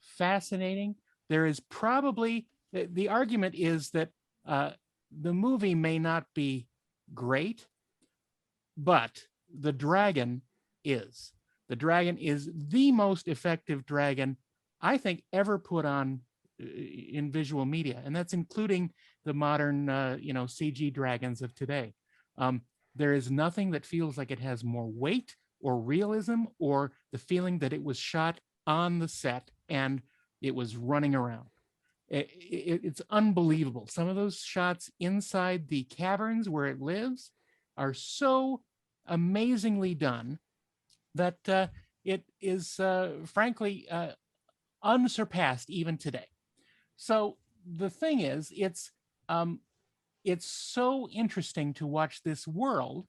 fascinating. There is probably, the argument is that the movie may not be great, but the dragon is. The dragon is the most effective dragon I think ever put on in visual media, and that's including the modern, CG dragons of today. There is nothing that feels like it has more weight or realism or the feeling that it was shot on the set and it was running around. It's unbelievable. Some of those shots inside the caverns where it lives are so amazingly done that it is frankly unsurpassed even today. So the thing is, it's so interesting to watch this world,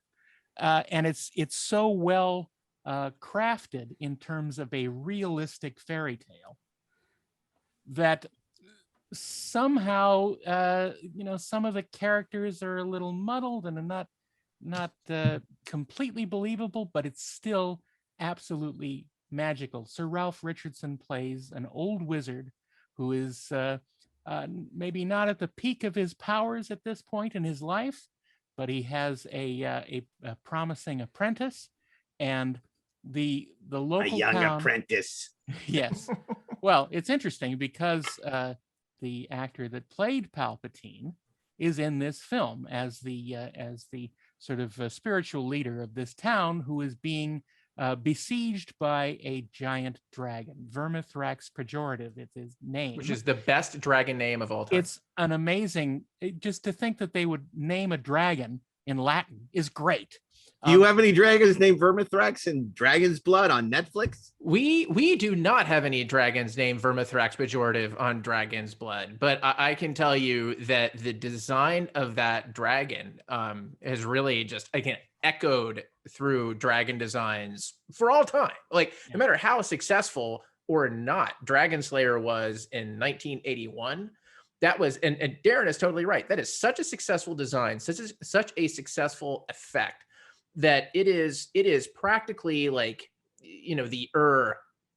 and it's so well crafted in terms of a realistic fairy tale that somehow some of the characters are a little muddled and are not completely believable, but it's still absolutely magical. Sir Ralph Richardson plays an old wizard who is maybe not at the peak of his powers at this point in his life, but he has a promising apprentice, and the local
young
town,
apprentice.
Yes. Well, it's interesting because the actor that played Palpatine is in this film as the sort of spiritual leader of this town, who is being besieged by a giant dragon. Vermithrax Pejorative is his name.
Which is the best dragon name of all time.
It's an amazing, just to think that they would name a dragon in Latin is great.
Do you have any dragons named Vermithrax and Dragon's Blood on Netflix?
We do not have any dragons named Vermithrax Pejorative on Dragon's Blood, but I can tell you that the design of that dragon has really just, again, echoed through dragon designs for all time. Like, no matter how successful or not Dragon Slayer was in 1981, that was, and Daren is totally right. That is such a successful design, such a successful effect, that it is practically like, the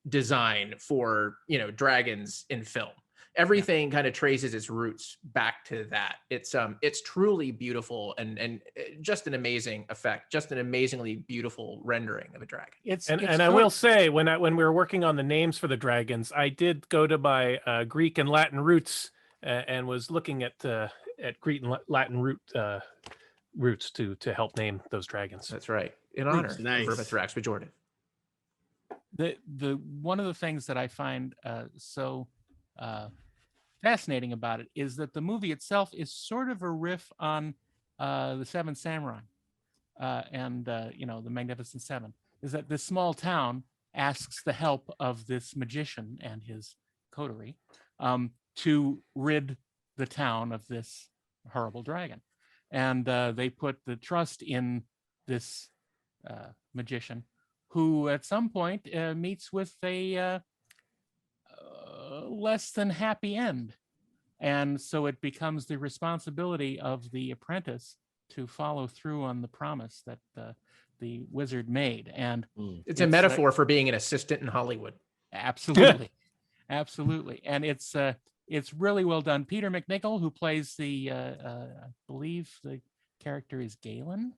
design for, dragons in film. Everything kind of traces its roots back to that. It's truly beautiful and just an amazing effect, just an amazingly beautiful rendering of a dragon.
And I will say, when we were working on the names for the dragons, I did go to my Greek and Latin roots and was looking at Greek and Latin roots to help name those dragons.
That's right. In honor of
Nice.
Vermithrax Pejorative.
The one of the things that I find so fascinating about it is that the movie itself is sort of a riff on the Seven Samurai and the Magnificent Seven. Is that this small town asks the help of this magician and his coterie to rid the town of this horrible dragon. And they put the trust in this magician, who at some point meets with a less than happy end. And so it becomes the responsibility of the apprentice to follow through on the promise that the wizard made. And
it's a metaphor for being an assistant in Hollywood.
Absolutely. Absolutely. And it's really well done. Peter McNichol, who plays I believe the character is Galen.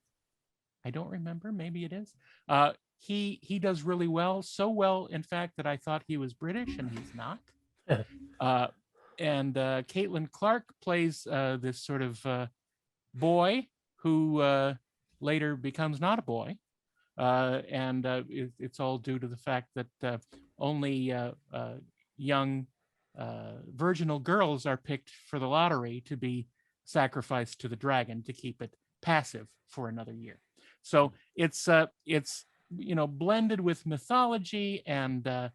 I don't remember. Maybe it is. He does really well. So well, in fact, that I thought he was British, and he's not. And Caitlin Clark plays this sort of boy who later becomes not a boy. And it's all due to the fact that only young virginal girls are picked for the lottery to be sacrificed to the dragon to keep it passive for another year. So it's blended with mythology and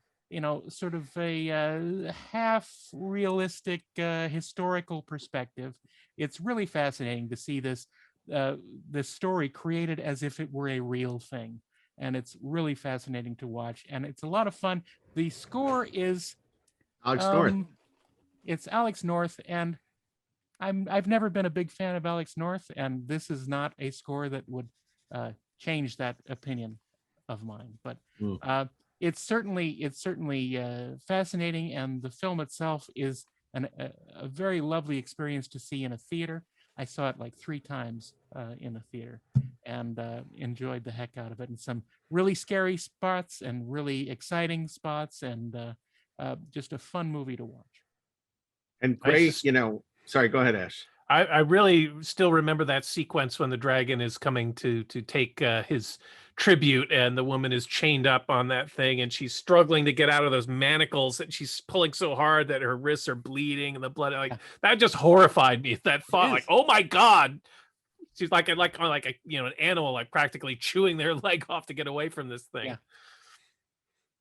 sort of a half realistic historical perspective. It's really fascinating to see this story created as if it were a real thing, and it's really fascinating to watch, and it's a lot of fun. The score is
Alex North.
It's Alex North, and I've never been a big fan of Alex North, and this is not a score that would change that opinion of mine. But it's certainly fascinating, and the film itself is a very lovely experience to see in a theater. I saw it like 3 times in a theater, and enjoyed the heck out of it. And some really scary spots and really exciting spots, and just a fun movie to watch.
And great, sorry, go ahead, Ash.
I really still remember that sequence when the dragon is coming to take his tribute, and the woman is chained up on that thing, and she's struggling to get out of those manacles, and she's pulling so hard that her wrists are bleeding, and the blood, that just horrified me. That thought, like, oh my God, she's like an animal, like practically chewing their leg off to get away from this thing.
Yeah.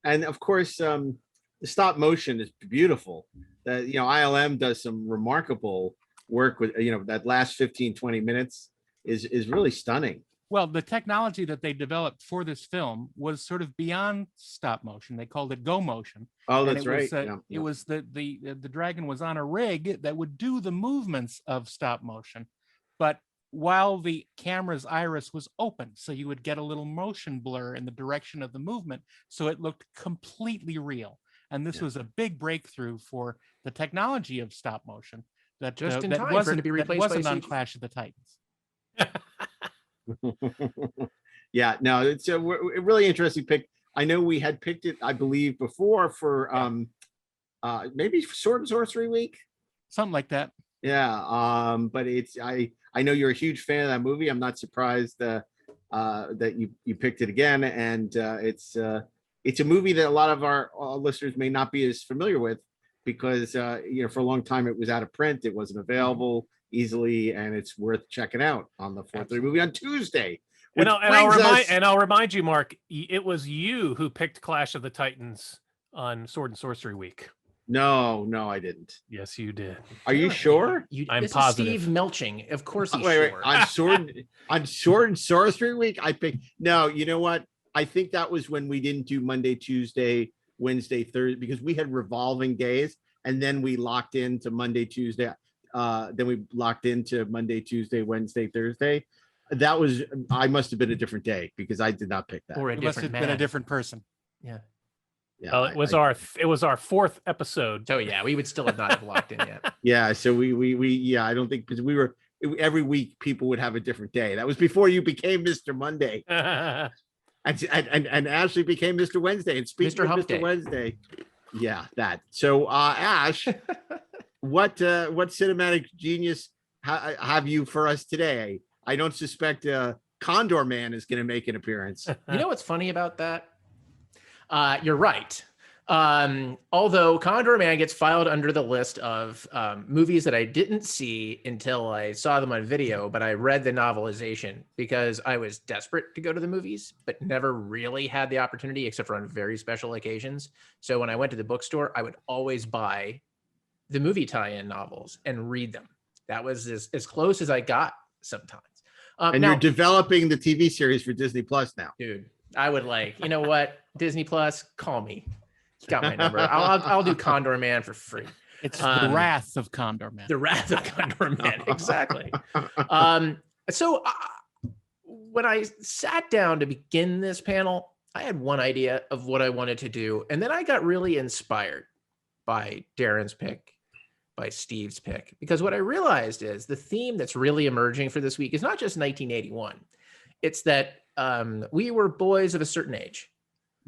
And of course, the stop motion is beautiful. ILM does some remarkable work with, that last 15-20 minutes is really stunning.
Well, the technology that they developed for this film was sort of beyond stop motion. They called it go motion.
Oh, that's right.
It was the dragon was on a rig that would do the movements of stop motion, but while the camera's iris was open, so you would get a little motion blur in the direction of the movement, so it looked completely real. And this was a big breakthrough for the technology of stop motion. That
just in
that
time for it
wasn't,
to be replaced
that wasn't
by
on
CG.
Clash of the Titans.
Yeah, no, it's a really interesting pick. I know we had picked it, I believe, before for maybe Sword and Sorcery Week,
something like that.
Yeah, but I know you're a huge fan of that movie. I'm not surprised that you picked it again, and it's a movie that a lot of our listeners may not be as familiar with, because for a long time it was out of print, it wasn't available easily, and it's worth checking out on the 4:30 movie on Tuesday.
And I'll remind you, Mark, it was you who picked Clash of the Titans on Sword and Sorcery Week.
No, I didn't.
Yes, you did.
Are you sure?
I'm positive.
Steve Melching, of course he's
wait,
sure.
on Sword and Sorcery Week, I picked. No, you know what? I think that was when we didn't do Monday, Tuesday, Wednesday, Thursday, because we had revolving days, and then we locked into Monday, Tuesday. Then we locked into Monday, Tuesday, Wednesday, Thursday. I must have been a different day, because I did not pick that.
Or
It must have been a different person.
Yeah.
Well, it was our 4th episode.
So yeah, we would still have not have locked in yet.
Yeah, so we I don't think, because we were every week people would have a different day. That was before you became Mr. Monday. And Ashley became Mr. Wednesday. And speaking
Mr.
of
Hump
Mr.
Day.
Wednesday, yeah, that. So Ash, what cinematic genius have you for us today? I don't suspect Condor Man is going to make an appearance.
You know what's funny about that? You're right. Although Condor Man gets filed under the list of movies that I didn't see until I saw them on video, but I read the novelization because I was desperate to go to the movies, but never really had the opportunity except for on very special occasions. So when I went to the bookstore, I would always buy the movie tie-in novels and read them. That was as close as I got sometimes.
And now, you're developing the TV series for Disney Plus now.
Dude, I would you know what? Disney Plus, call me. You got my number. I'll do Condor Man for free.
It's the Wrath of Condor Man.
The Wrath of Condor Man, exactly. So when I sat down to begin this panel, I had one idea of what I wanted to do, and then I got really inspired by Daren's pick, by Steve's pick, because what I realized is the theme that's really emerging for this week is not just 1981. It's that we were boys of a certain age.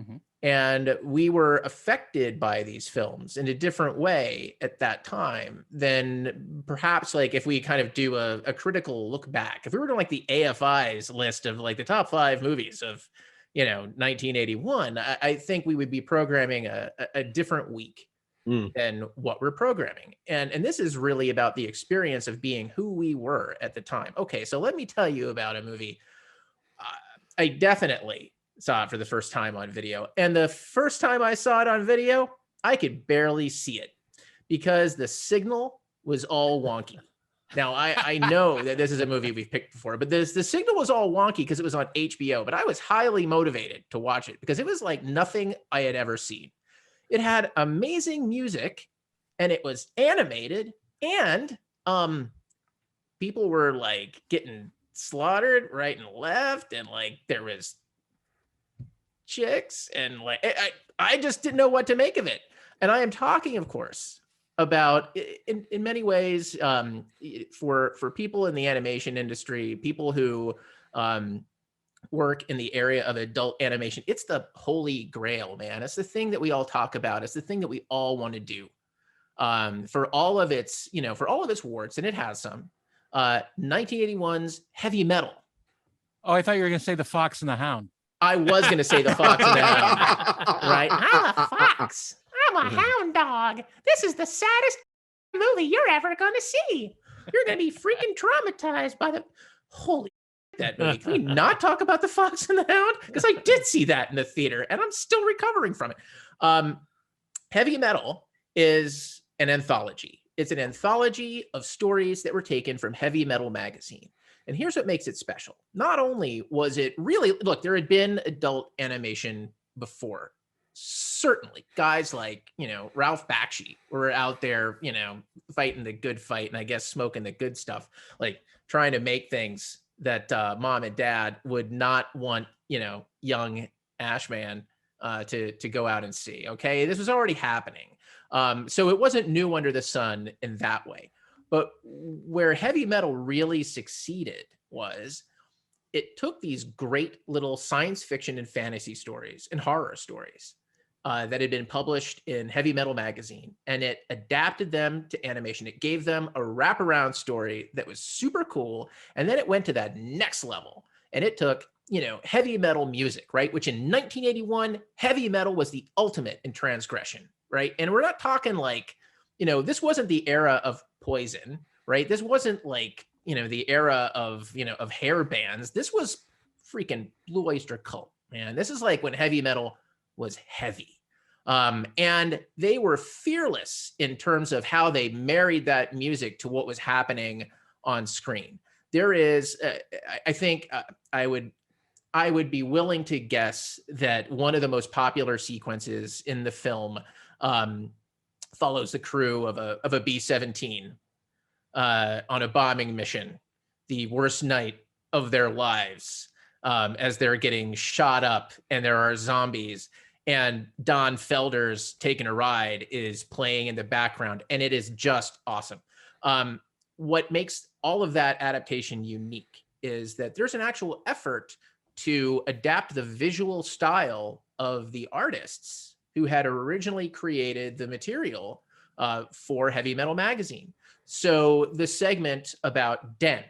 Mm-hmm.
And we were affected by these films in a different way at that time than perhaps like if we kind of do a critical look back. If we were doing like the AFI's list of like the top 5 movies of, 1981, I think we would be programming a different week than what we're programming. And this is really about the experience of being who we were at the time. Okay, so let me tell you about a movie. I definitely saw it for the first time on video. And the first time I saw it on video, I could barely see it because the signal was all wonky. Now, I know that this is a movie we've picked before, but the signal was all wonky because it was on HBO, but I was highly motivated to watch it because it was like nothing I had ever seen. It had amazing music and it was animated, and people were like getting slaughtered right and left, and like there was chicks, and like I just didn't know what to make of it. And I am talking, of course, about in many ways for people in the animation industry, people who work in the area of adult animation. It's the holy grail, man. It's the thing that we all talk about. It's the thing that we all want to do for all of its, for all of its warts, and it has some. 1981's Heavy Metal.
Oh, I thought you were going to say The Fox and the Hound.
I was going to say The Fox and the Hound, right?
I'm a fox. I'm a hound dog. This is the saddest movie you're ever going to see. You're going to be freaking traumatized by the holy
that movie. Can we not talk about The Fox and the Hound? Because I did see that in the theater and I'm still recovering from it. Heavy Metal is an anthology. It's an anthology of stories that were taken from Heavy Metal magazine. And here's what makes it special. Not only was it really, look, there had been adult animation before. Certainly guys like, Ralph Bakshi were out there, fighting the good fight, and I guess smoking the good stuff, like trying to make things that mom and dad would not want, young Ashman to go out and see. Okay, this was already happening. So it wasn't new under the sun in that way. But where Heavy Metal really succeeded was it took these great little science fiction and fantasy stories and horror stories that had been published in Heavy Metal magazine, and it adapted them to animation. It gave them a wraparound story that was super cool, and then it went to that next level, and it took heavy metal music, right? Which in 1981, heavy metal was the ultimate in transgression, right? And we're not talking like, this wasn't the era of Poison, right? This wasn't like, the era of, of hair bands. This was freaking Blue Oyster Cult, man. This is like when heavy metal was heavy. And they were fearless in terms of how they married that music to what was happening on screen. There is, I think I would be willing to guess that one of the most popular sequences in the film follows the crew of a B-17 on a bombing mission, the worst night of their lives, as they're getting shot up and there are zombies, and Don Felder's Taking a Ride is playing in the background, and it is just awesome. What makes all of that adaptation unique is that there's an actual effort to adapt the visual style of the artists who had originally created the material for Heavy Metal magazine. So the segment about Den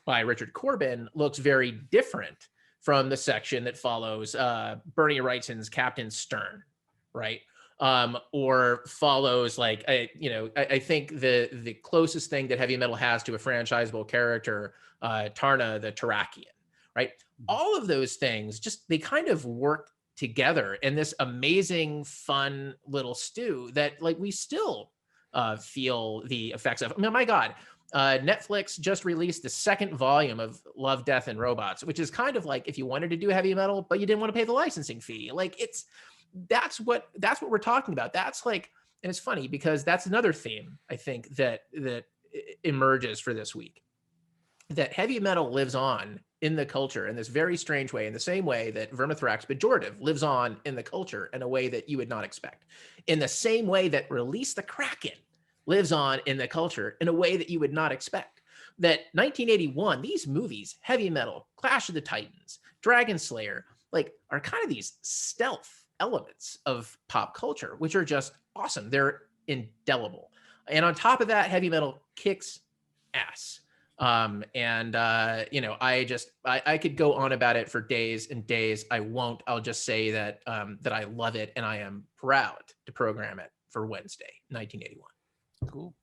by Richard Corbin looks very different from the section that follows Bernie Wrightson's Captain Stern, right? Or follows like, I think the closest thing that Heavy Metal has to a franchisable character, Tarna the Terrakian, right? All of those things, just they kind of work together in this amazing, fun little stew that like we still feel the effects of. I mean, my God, Netflix just released the second volume of Love, Death, and Robots, which is kind of like if you wanted to do heavy metal, but you didn't want to pay the licensing fee. Like that's what we're talking about. That's like, and it's funny because that's another theme I think that emerges for this week, that heavy metal lives on in the culture in this very strange way, in the same way that Vermithrax Pejorative lives on in the culture in a way that you would not expect, in the same way that Release the Kraken lives on in the culture in a way that you would not expect. That 1981, these movies, Heavy Metal, Clash of the Titans, Dragon Slayer, like are kind of these stealth elements of pop culture, which are just awesome. They're indelible. And on top of that, Heavy Metal kicks ass. I could go on about it for days and days. I won't. I'll just say that I love it and I am proud to program it for Wednesday, 1981.
Cool.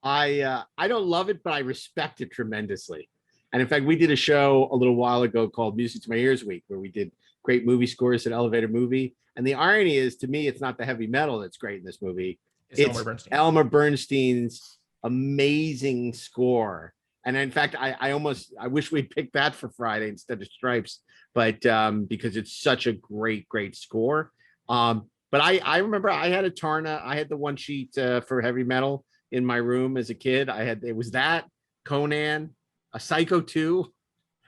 I don't love it, but I respect it tremendously. And in fact, we did a show a little while ago called Music to My Ears Week, where we did great movie scores at Elevator Movie. And the irony is, to me, it's not the heavy metal that's great in this movie. It's Elmer Bernstein's amazing score. And in fact, I wish we'd picked that for Friday instead of Stripes, but because it's such a great score. But I remember I had a Tarna. I had the one sheet for heavy metal in my room as a kid. It was that, Conan, a Psycho 2,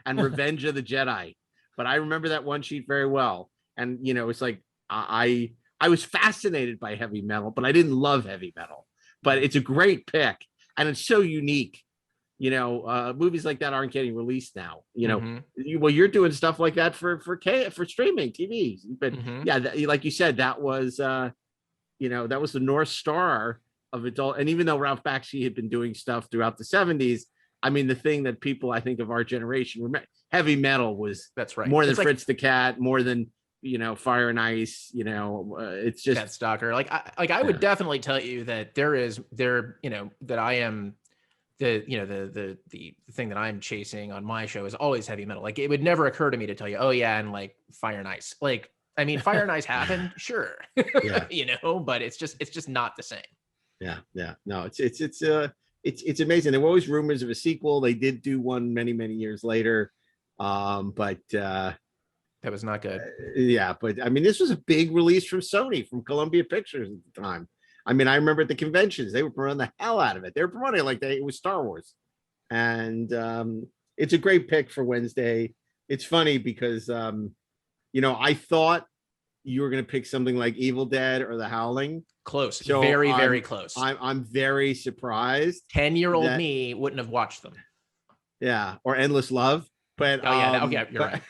and Revenge of the Jedi. But I remember that one sheet very well. And it's like I was fascinated by heavy metal, but I didn't love heavy metal. But it's a great pick, and it's so unique. Movies like that aren't getting released now. Well, you're doing stuff like that for streaming TV. But yeah, like you said, that was that was the North Star of adult. And even though Ralph Bakshi had been doing stuff throughout the 70s, I mean, the thing that people, I think, of our generation, heavy metal was more than Fritz the Cat, more than Fire and Ice. It's just
Cat Stalker. I would definitely tell you that that I am the thing that I'm chasing on my show is always heavy metal. Like, it would never occur to me to tell you, oh yeah, and like Fire and Ice. Like, I mean, Fire and Ice happened, sure, but it's just not the same.
Yeah. No, it's amazing. There were always rumors of a sequel. They did do one many years later, but
that was not good.
Yeah, but I mean, this was a big release from Sony, from Columbia Pictures at the time. I mean, I remember at the conventions, they were promoting the hell out of it. They were promoting it like it was Star Wars. And it's a great pick for Wednesday. It's funny because, I thought you were going to pick something like Evil Dead or The Howling.
Close. So very close.
I'm very surprised.
10-year-old me wouldn't have watched them.
Yeah. Or Endless Love. But
you're right.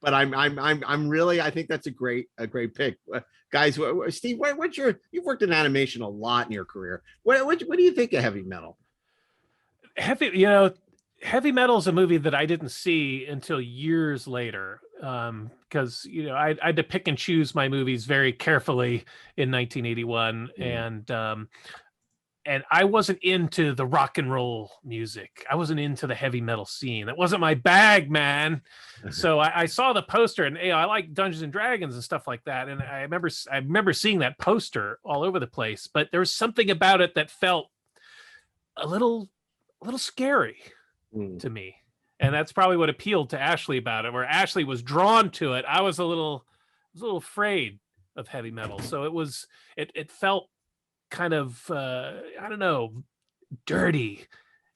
But I'm really, I think that's a great pick. Guys, Steve, you've worked in animation a lot in your career. What do you think of heavy metal?
Heavy metal is a movie that I didn't see until years later, because I had to pick and choose my movies very carefully in 1981, and I wasn't into the rock and roll music. I wasn't into the heavy metal scene. That wasn't my bag, man. So I saw the poster, and I like Dungeons and Dragons and stuff like that. And I remember seeing that poster all over the place. But there was something about it that felt a little scary to me, and that's probably what appealed to Ashley about it. Where Ashley was drawn to it, I was a little afraid of heavy metal. So it felt kind of I don't know, dirty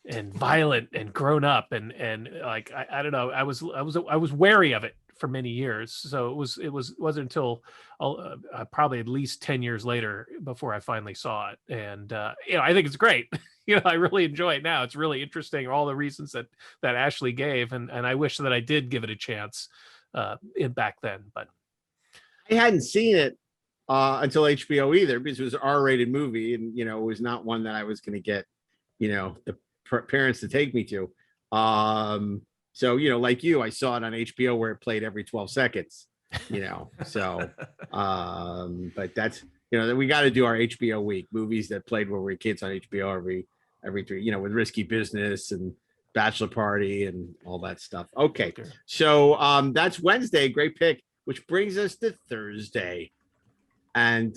and violent and grown up and like I don't know, I was wary of it for many years. So it wasn't until probably at least 10 years later before I finally saw it. And I think it's great. I really enjoy it now. It's really interesting, all the reasons that Ashley gave, and I wish that I did give it a chance back then. But
I hadn't seen it until HBO either, because it was an R-rated movie, and it was not one that I was going to get the parents to take me to. So like you, I saw it on HBO where it played every 12 seconds. So but that's we got to do our HBO week, movies that played when we were kids on HBO every three, with Risky Business and Bachelor Party and all that stuff. Okay, so that's Wednesday, great pick, which brings us to Thursday. And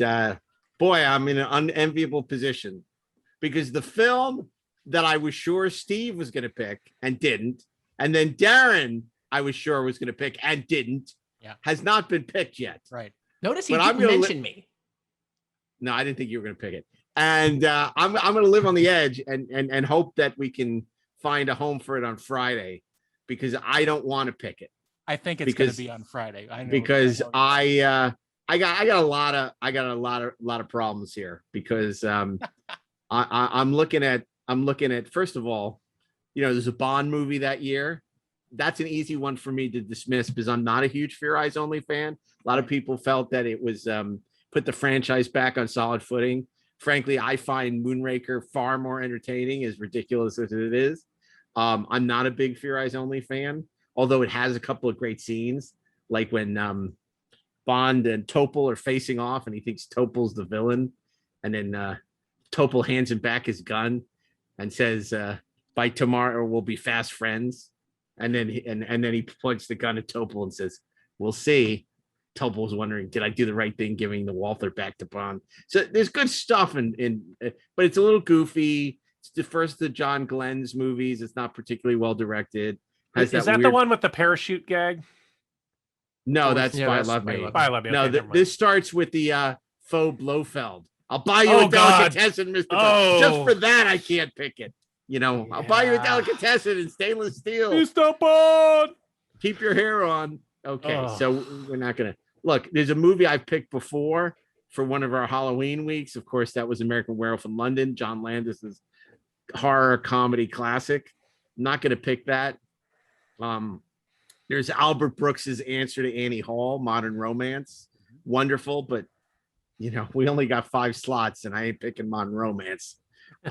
boy, I'm in an unenviable position, because the film that I was sure Steve was going to pick and didn't, and then Daren I was sure was going to pick and didn't, has not been picked yet.
Right.
Notice he didn't mention me.
No, I didn't think you were going to pick it. And I'm going to live on the edge and hope that we can find a home for it on Friday, because I don't want to pick it.
I think it's going to be on Friday. I know,
because I got a lot of problems here, because I'm looking at first of all, there's a Bond movie that year. That's an easy one for me to dismiss, because I'm not a huge Fear Eyes Only fan. A lot of people felt that it was put the franchise back on solid footing. Frankly, I find Moonraker far more entertaining, as ridiculous as it is. I'm not a big Fear Eyes Only fan, although it has a couple of great scenes, like when Bond and Topol are facing off, and he thinks Topol's the villain, and then Topol hands him back his gun and says, "By tomorrow we'll be fast friends." And then he points the gun at Topol and says, "We'll see." Topol's wondering, did I do the right thing giving the Walther back to Bond? So there's good stuff but it's a little goofy. It's the first of the John Glenn's movies. It's not particularly well directed.
Is that the one with the parachute gag?
No, that's Spy Love Me.
Spy Love Me.
No,
Okay,
this starts with the faux Blofeld. I'll buy you a delicatessen, Mr. Bond. Just for that, I can't pick it. I'll buy you a delicatessen in stainless steel.
Mr. Bond!
Keep your hair on. Okay, so we're not going to... Look, there's a movie I picked before for one of our Halloween weeks. Of course, that was American Werewolf in London, John Landis's horror comedy classic. I'm not going to pick that. There's Albert Brooks's answer to Annie Hall, Modern Romance. Wonderful, but we only got 5 slots, and I ain't picking Modern Romance. It's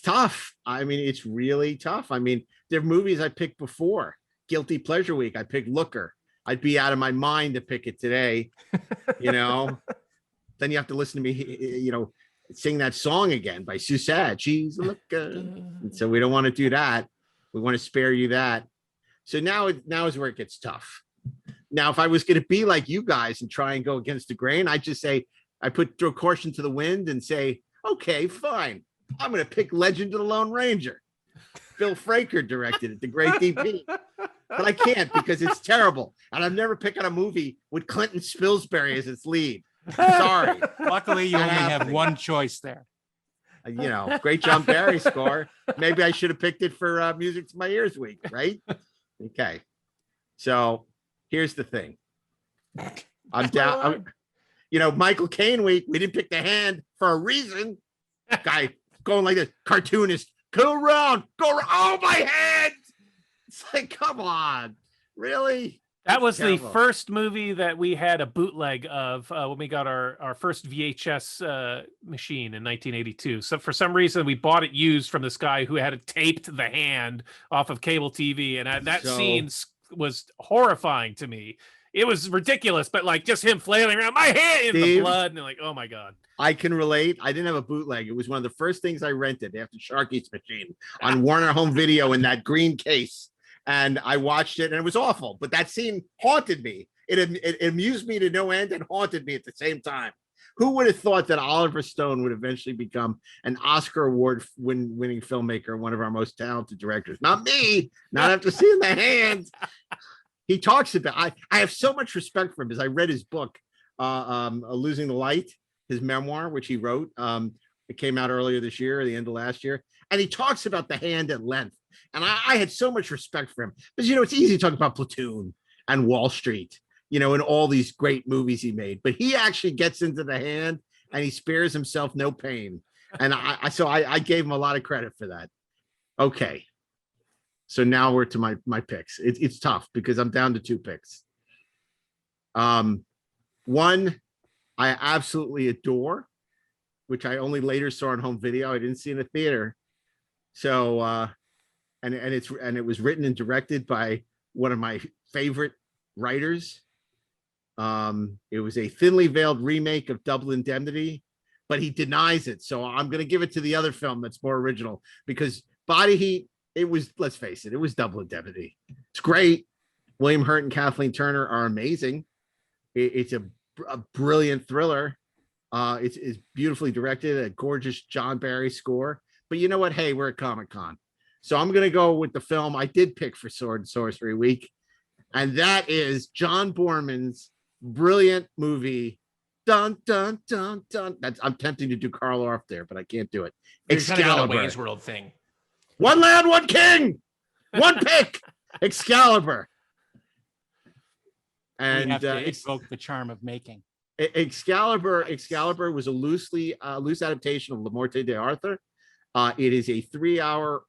tough. I mean, it's really tough. I mean, there are movies I picked before. Guilty Pleasure Week, I picked Looker. I'd be out of my mind to pick it today. Then you have to listen to me, sing that song again by Susad. She's a looker. And so we don't want to do that. We want to spare you that. So now is where it gets tough. Now, if I was going to be like you guys and try and go against the grain, I just say, I throw caution to the wind and say, okay, fine. I'm going to pick Legend of the Lone Ranger. Phil Fraker directed it, the great DP. But I can't because it's terrible. And I'm never picking a movie with Clinton Spilsbury as its lead. Sorry.
Luckily, you only have one choice there.
Great John Barry score. Maybe I should have picked it for Music to My Ears week, right? Okay. So here's the thing. I'm down. Michael Caine week, we didn't pick the hand for a reason. Guy going like this, cartoonist, go around. Oh, my hand. It's like, come on. Really?
That was the first movie that we had a bootleg of when we got our first VHS machine in 1982. So for some reason, we bought it used from this guy who had taped the hand off of cable TV. And that scene was horrifying to me. It was ridiculous, but like just him flailing around, my hand in the blood. And like, oh my God.
I can relate. I didn't have a bootleg. It was one of the first things I rented after Sharky's Machine on Warner Home Video in that green case. And I watched it and it was awful, but that scene haunted me. It amused me to no end and haunted me at the same time. Who would have thought that Oliver Stone would eventually become an Oscar award winning filmmaker, one of our most talented directors? Not me, not after seeing the hand. He talks about, I have so much respect for him as I read his book, Losing the Light, his memoir, which he wrote. It came out earlier this year, or the end of last year. And he talks about the hand at length. And I had so much respect for him because, it's easy to talk about Platoon and Wall Street, and all these great movies he made, but he actually gets into the hand and he spares himself no pain. And I gave him a lot of credit for that. Okay. So now we're to my picks. It's tough because I'm down to 2 picks. One I absolutely adore, which I only later saw on home video. I didn't see in the theater. So, and it was written and directed by one of my favorite writers. It was a thinly veiled remake of Double Indemnity, but he denies it. So I'm going to give it to the other film that's more original because Body Heat, it was, let's face it, it was Double Indemnity. It's great. William Hurt and Kathleen Turner are amazing. It's a brilliant thriller. It's beautifully directed, a gorgeous John Barry score. But you know what? Hey, we're at Comic-Con. So I'm going to go with the film I did pick for Sword and Sorcery Week. And that is John Borman's brilliant movie. Dun, dun, dun, dun. I'm tempting to do Carl Orff there, but I can't do it. Excalibur.
Wayne's World thing.
One land, one king. One pick. Excalibur.
And have to evoke the charm of making.
Excalibur was a loose adaptation of La Morte de Arthur. It is a 3-hour,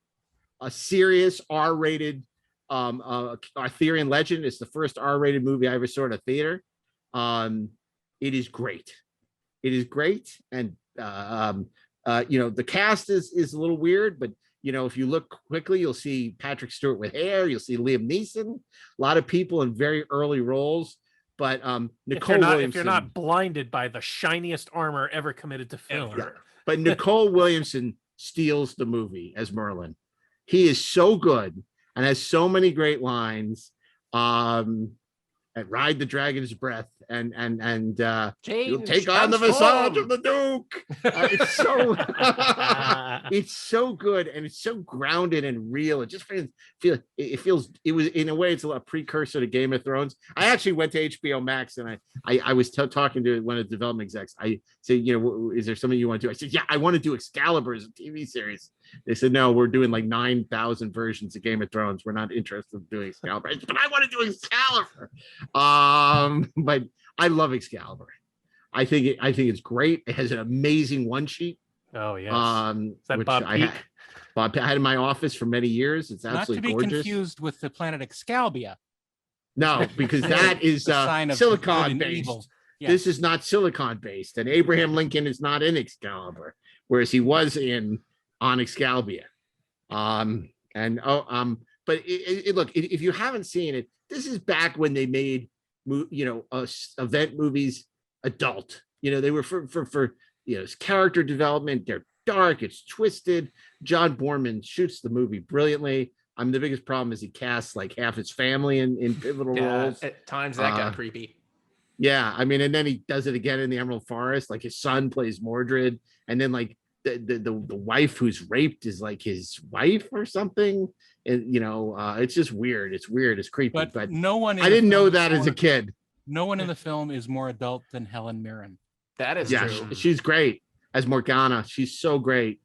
a serious R-rated Arthurian legend. It's the first R-rated movie I ever saw in a theater. It is great. It is great, and the cast is a little weird, but if you look quickly, you'll see Patrick Stewart with hair. You'll see Liam Neeson. A lot of people in very early roles. But Nicole Williamson.
If you're not blinded by the shiniest armor ever committed to film.
Yeah. But Nicole Williamson steals the movie as Merlin. He is so good and has so many great lines. Ride the dragon's breath and you'll take on the visage of the Duke. It's so it's so good and it's so grounded and real. It just feels in a way it's a precursor to Game of Thrones. I actually went to HBO Max and I was talking to one of the development execs. I said, is there something you want to do? I said, yeah, I want to do Excalibur as a TV series. They said, no, we're doing like 9,000 versions of Game of Thrones. We're not interested in doing Excalibur. But I want to do Excalibur. But I love Excalibur. I think it's great. It has an amazing one sheet.
Oh yes. Is that
which
Bob Peak?
I had in my office for many years. It's absolutely
gorgeous. Not to be
gorgeous.
confused with the planet Excalibur.
No, because that is silicon based.
Yes.
This is not silicon based, and Abraham Lincoln is not in Excalibur, whereas he was on Excalibur. But look, if you haven't seen it, this is back when they made event movies adult. They were for character development. They're dark, it's twisted. John Boorman shoots the movie brilliantly. The biggest problem is he casts like half his family in pivotal roles.
At times that got creepy.
Yeah, and then he does it again in the Emerald Forest. Like his son plays Mordred, and then like the wife who's raped is like his wife or something. And it's just weird. It's weird. It's creepy. But
no one.
I didn't know that as a kid.
No one in the film is more adult than Helen Mirren.
That is true.
She's great as Morgana. She's so great.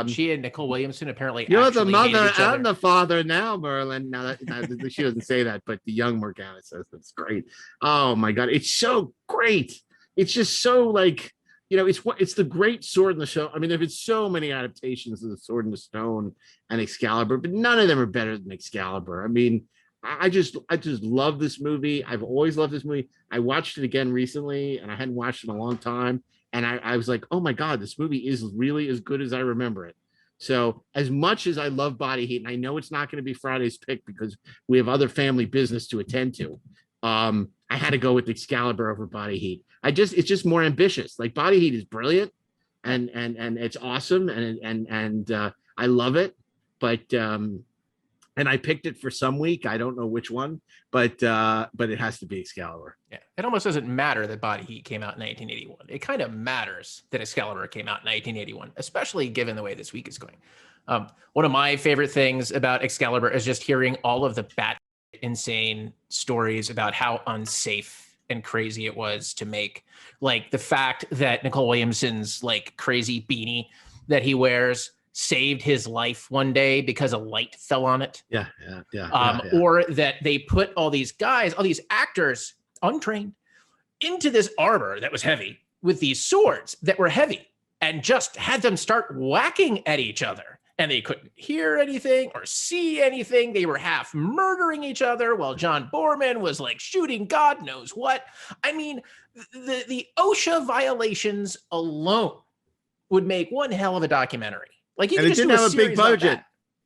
She and Nicole Williamson apparently.
You're the mother and the father now, Merlin. Now that she doesn't say that, but the young Morgana says that's great. Oh my God, it's so great. It's just so like it's the great Sword in the Stone. There have been so many adaptations of the Sword in the Stone and Excalibur, but none of them are better than Excalibur. I just love this movie. I've always loved this movie. I watched it again recently, and I hadn't watched it in a long time. And I was like, oh my God, this movie is really as good as I remember it. So as much as I love Body Heat, and I know it's not going to be Friday's pick because we have other family business to attend to, I had to go with Excalibur over Body Heat. It's just more ambitious. Like Body Heat is brilliant and it's awesome and I love it. But and I picked it for some week. I don't know which one, but it has to be Excalibur.
Yeah, it almost doesn't matter that Body Heat came out in 1981. It kind of matters that Excalibur came out in 1981, especially given the way this week is going. One of my favorite things about Excalibur is just hearing all of the bat insane stories about how unsafe and crazy it was to make. Like the fact that Nicole Williamson's like crazy beanie that he wears saved his life one day because a light fell on it.
Yeah.
Or that they put all these guys, all these actors, untrained, into this armor that was heavy with these swords that were heavy and just had them start whacking at each other. And they couldn't hear anything or see anything. They were half murdering each other while John Boorman was like shooting God knows what. The OSHA violations alone would make one hell of a documentary. Like you
and it didn't have a big budget.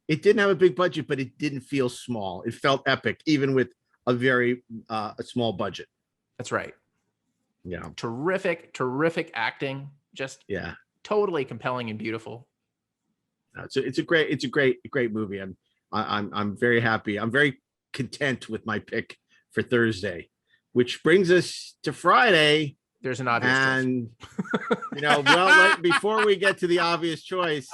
It
didn't have a big budget, but it didn't feel small. It felt epic, even with a very a small budget.
That's right.
Yeah.
Terrific acting. Just totally compelling and beautiful.
It's a great movie. I'm very happy. I'm very content with my pick for Thursday, which brings us to Friday.
There's an obvious
choice. Before we get to the obvious choice,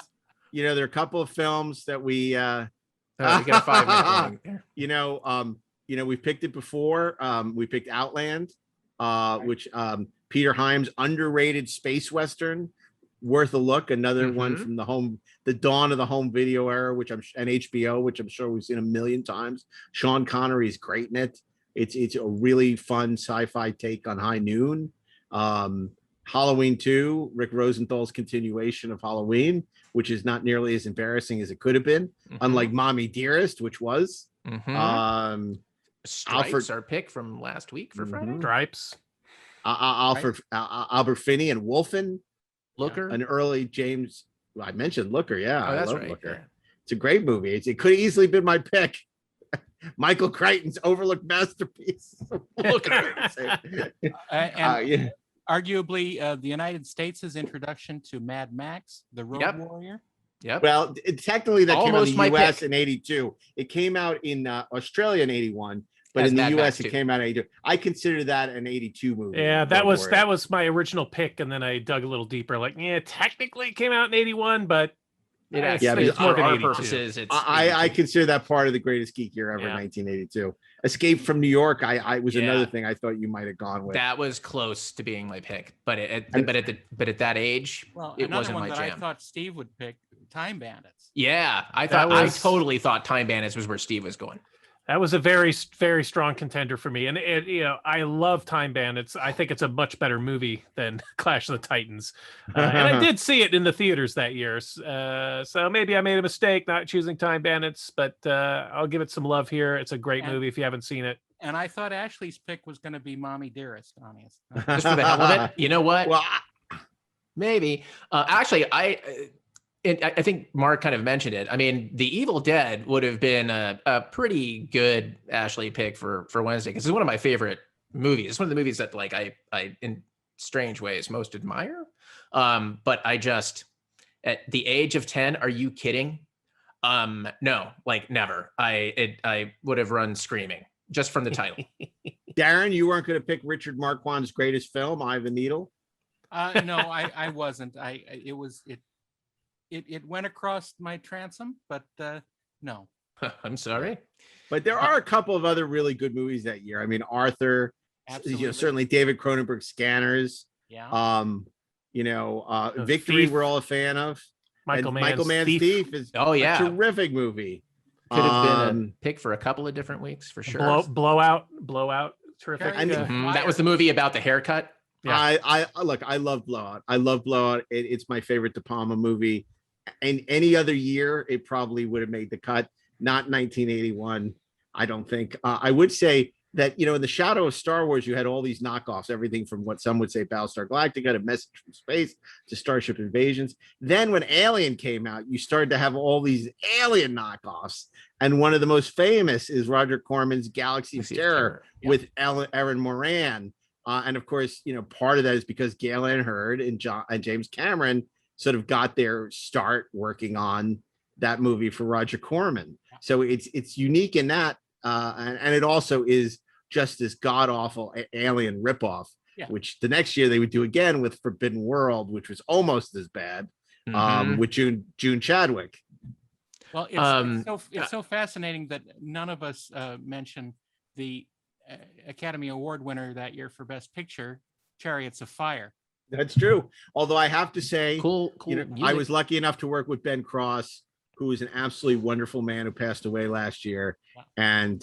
there are a couple of films that we
got a 5 minute there.
We picked it before. We picked Outland, which Peter Hyams' underrated space western, worth a look. Another one from the dawn of the home video era, and HBO, which I'm sure we've seen a million times. Sean Connery is great in it. It's a really fun sci-fi take on High Noon. Halloween 2, Rick Rosenthal's continuation of Halloween, which is not nearly as embarrassing as it could have been, unlike Mommy Dearest, which was.
Stripes, our pick from last week for Friday.
Stripes.
Albert Finney and Wolfen.
Looker.
An early James. I mentioned Looker. Yeah,
that's
I love
right.
Looker. It's a great movie. It could have easily been my pick. Michael Crichton's overlooked masterpiece. Look at
and arguably the United States' introduction to Mad Max, the Road Warrior.
Yep.
Well, technically that
Almost
came out in the
my
US
pick.
in 82. It came out in Australia in 81, but
As
in the
Mad
US
Max
it
too.
came out in 82. I consider that an 82 movie.
Yeah, that
Road
was
Warrior.
my original pick, and then I dug a little deeper. Like, yeah, technically it came out in 81, but
Yeah,
Yeah,
it's more
because
of an
for our
82.
purposes, it's
I consider that part of the greatest geek year ever,
Yeah.
1982. Escape from New York. I was
Yeah.
another thing I thought you might have gone with.
that was close to being my pick, but at that age,
Well,
it
another
wasn't
one
my
that I
jam.
thought Steve would pick, Time Bandits.
Yeah, I
was-
totally thought Time Bandits was where Steve was going.
That was a very, very strong contender for me. And I love Time Bandits. I think it's a much better movie than Clash of the Titans. And I did see it in the theaters that year. So maybe I made a mistake not choosing Time Bandits, but I'll give it some love here. It's a great movie if you haven't seen it.
And I thought Ashley's pick was going to be Mommy Dearest, honest.
Just for the hell of it. You know what?
Well,
Maybe. Actually, I think Mark kind of mentioned it. I mean, The Evil Dead would have been a pretty good Ashley pick for Wednesday, because it's one of my favorite movies. It's one of the movies that like I in strange ways most admire. But I just, at the age of 10, are you kidding? No, like never. I would have run screaming just from the title.
Daren, you weren't going to pick Richard Marquand's greatest film, Eye of the Needle?
No, I wasn't. It went across my transom, but no.
I'm sorry.
But there are a couple of other really good movies that year. I mean, Arthur,
Absolutely.
certainly David Cronenberg's Scanners.
Yeah.
Victory,
Thief.
we're all a fan of.
Michael
And
Mann's Thief.
is
Oh, yeah.
a terrific movie.
Could have been a pick for a couple of different weeks for sure.
Blowout. Terrific.
And
That was the movie about the haircut.
Yeah.
I love Blowout. I love Blowout. It's my favorite De Palma movie. And any other year, it probably would have made the cut. Not 1981, I don't think. I would say that, in the shadow of Star Wars, you had all these knockoffs, everything from what some would say Battlestar Galactica to Message from Space to Starship Invasions. Then when Alien came out, you started to have all these Alien knockoffs. And one of the most famous is Roger Corman's Galaxy of Terror with Erin Moran. And of course, part of that is because Gale Ann Hurd and James Cameron sort of got their start working on that movie for Roger Corman. So it's unique in that. And it also is just this god-awful Alien ripoff, which the next year they would do again with Forbidden World, which was almost as bad, with June Chadwick.
Well, it's so fascinating that none of us mentioned the Academy Award winner that year for Best Picture, Chariots of Fire.
That's true. Although I have to say,
cool.
I was lucky enough to work with Ben Cross, who is an absolutely wonderful man who passed away last year. And,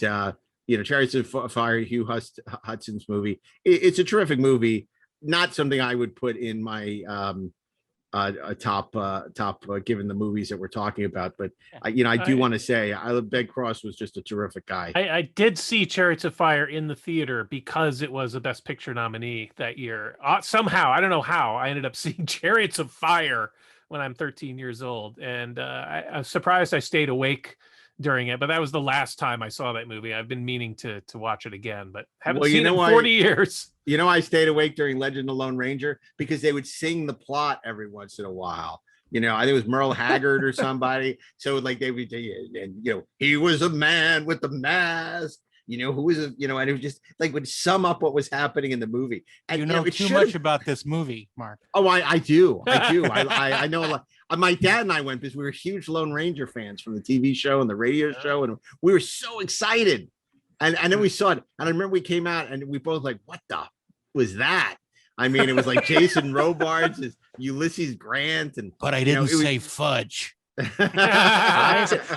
Chariots of Fire, Hugh Hudson's movie. It's a terrific movie. Not something I would put in my top given the movies that we're talking about. But, I do want to say, Ben Cross was just a terrific guy.
I did see Chariots of Fire in the theater because it was a Best Picture nominee that year. Somehow, I don't know how, I ended up seeing Chariots of Fire when I'm 13 years old. And I'm surprised I stayed awake during it, but that was the last time I saw that movie. I've been meaning to watch it again, but haven't seen it in 40 years.
I stayed awake during Legend of the Lone Ranger because they would sing the plot every once in a while. I think it was Merle Haggard or somebody. So like they would, and he was a man with the mask. Who was and it was just like would sum up what was happening in the movie. And
too much about this movie, Mark.
Oh, I do. I know a lot. My dad and I went because we were huge Lone Ranger fans from the TV show and the radio show, and we were so excited. And then we saw it, and I remember we came out and we both like, what the was that? I mean, it was like Jason Robards as Ulysses Grant,
but I didn't say fudge.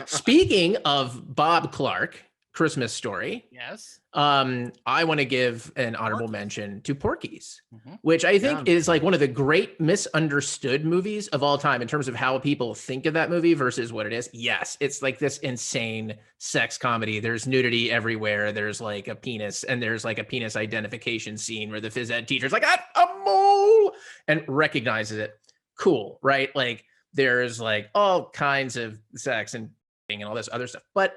Speaking of Bob Clark, Christmas Story.
Yes.
I want to give an honorable mention to Porky's, which I think is like one of the great misunderstood movies of all time in terms of how people think of that movie versus what it is. Yes, it's like this insane sex comedy. There's nudity everywhere. There's like a penis, and there's like a penis identification scene where the phys ed teacher's like, a mole, and recognizes it. Cool, right? Like there's like all kinds of sex and all this other stuff. But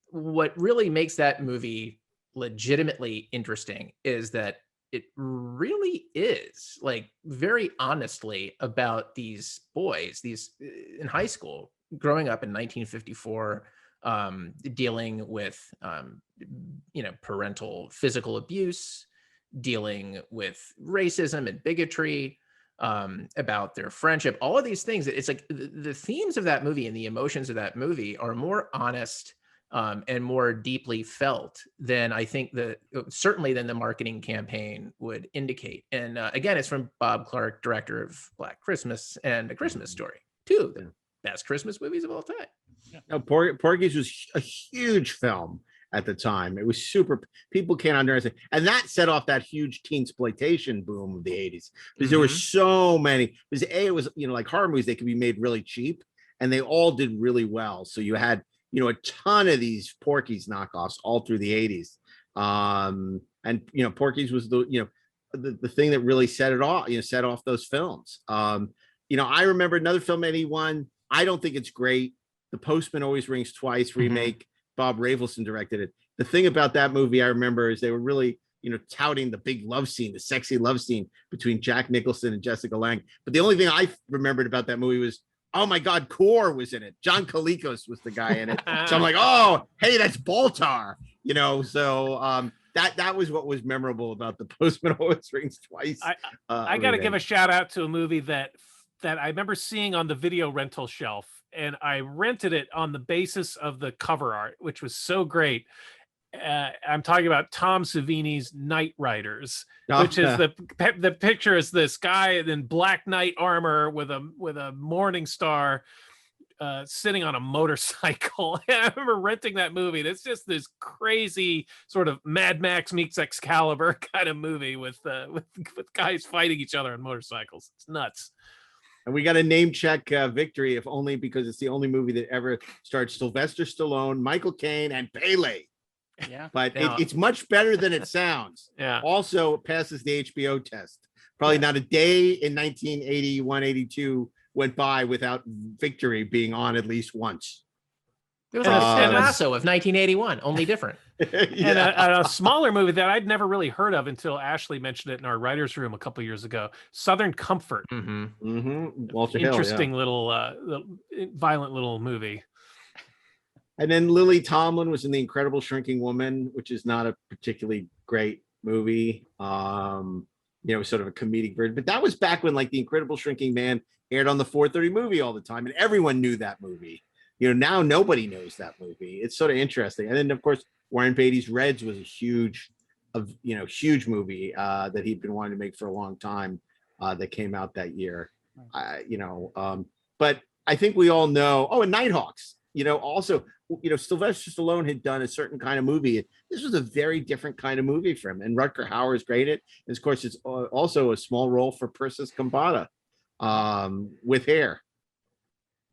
what really makes that movie legitimately interesting is that it really is like very honestly about these boys, these in high school, growing up in 1954, dealing with, parental physical abuse, dealing with racism and bigotry, about their friendship, all of these things. It's like the themes of that movie and the emotions of that movie are more honest and more deeply felt than I think certainly than the marketing campaign would indicate. And again, it's from Bob Clark, director of Black Christmas and A Christmas Story, two of the best Christmas movies of all time.
No, Porky's was a huge film at the time. It was super. People can't understand, and that set off that huge teen-sploitation boom of the 80s because there were so many. Because it was like horror movies, they could be made really cheap, and they all did really well. So you had a ton of these Porky's knockoffs all through the 80s. And Porky's was the thing that really set it off. Set off those films. I remember another film, 81. I don't think it's great. The Postman Always Rings Twice remake. Bob Rafelson directed it. The thing about that movie I remember is they were really, touting the big love scene, the sexy love scene between Jack Nicholson and Jessica Lange. But the only thing I remembered about that movie was, oh my God, Core was in it. John Kalikos was the guy in it. So I'm like, oh, hey, that's Baltar. So that was what was memorable about The Postman Always Rings Twice.
I got to give a shout out to a movie that I remember seeing on the video rental shelf, and I rented it on the basis of the cover art, which was so great. I'm talking about Tom Savini's Knight Riders, which is the picture is this guy in black knight armor with a morning star sitting on a motorcycle. I remember renting that movie. And it's just this crazy sort of Mad Max meets Excalibur kind of movie with guys fighting each other on motorcycles. It's nuts.
And we got a name check Victory, if only because it's the only movie that ever starred Sylvester Stallone, Michael Caine, and Pele.
Yeah,
but it's much better than it sounds.
Yeah.
Also passes the HBO test. Probably not a day in 1981, 82 went by without Victory being on at least once.
It was like Ted Lasso of 1981, only different.
And a smaller movie that I'd never really heard of until Ashley mentioned it in our writer's room a couple years ago, Southern Comfort.
Walter Hill,
Interesting little violent little movie.
And then Lily Tomlin was in The Incredible Shrinking Woman, which is not a particularly great movie. Sort of a comedic version, but that was back when like The Incredible Shrinking Man aired on the 4:30 movie all the time, and everyone knew that movie. Now nobody knows that movie. It's sort of interesting. And then of course Warren Beatty's Reds was a huge movie that he'd been wanting to make for a long time, that came out that year. But I think we all know. Oh, and Nighthawks. Also, Sylvester Stallone had done a certain kind of movie. This was a very different kind of movie for him. And Rutger Hauer is great at it. And of course, it's also a small role for Persis Khambatta with hair.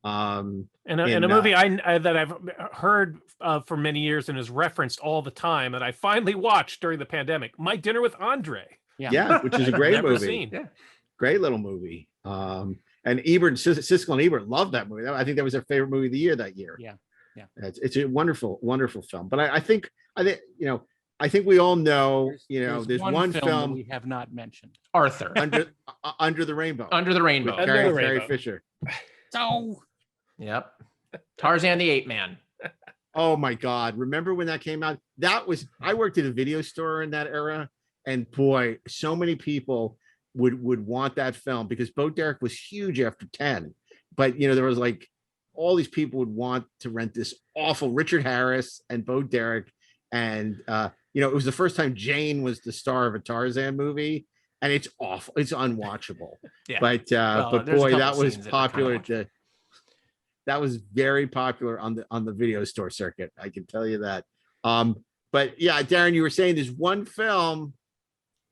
And a movie that I've heard for many years and is referenced all the time, and I finally watched during the pandemic, My Dinner with Andre.
Yeah, which is a great movie. Yeah. Great little movie. And Ebert, Siskel and Ebert loved that movie. I think that was their favorite movie of the year that year.
Yeah.
It's a wonderful, wonderful film. But I think we all know, there's one film
we have not mentioned.
Arthur.
Under the Rainbow.
Under the Rainbow.
Carrie Fisher.
So.
Yep. Tarzan the Ape Man.
Oh my God. Remember when that came out? I worked at a video store in that era, and boy, so many people would want that film because Bo Derek was huge after 10. But there was like all these people would want to rent this awful Richard Harris and Bo Derek. And it was the first time Jane was the star of a Tarzan movie, and it's awful. It's unwatchable.
Yeah.
But boy, that was popular. That was very popular on the video store circuit. I can tell you that. But yeah, Daren, you were saying there's one film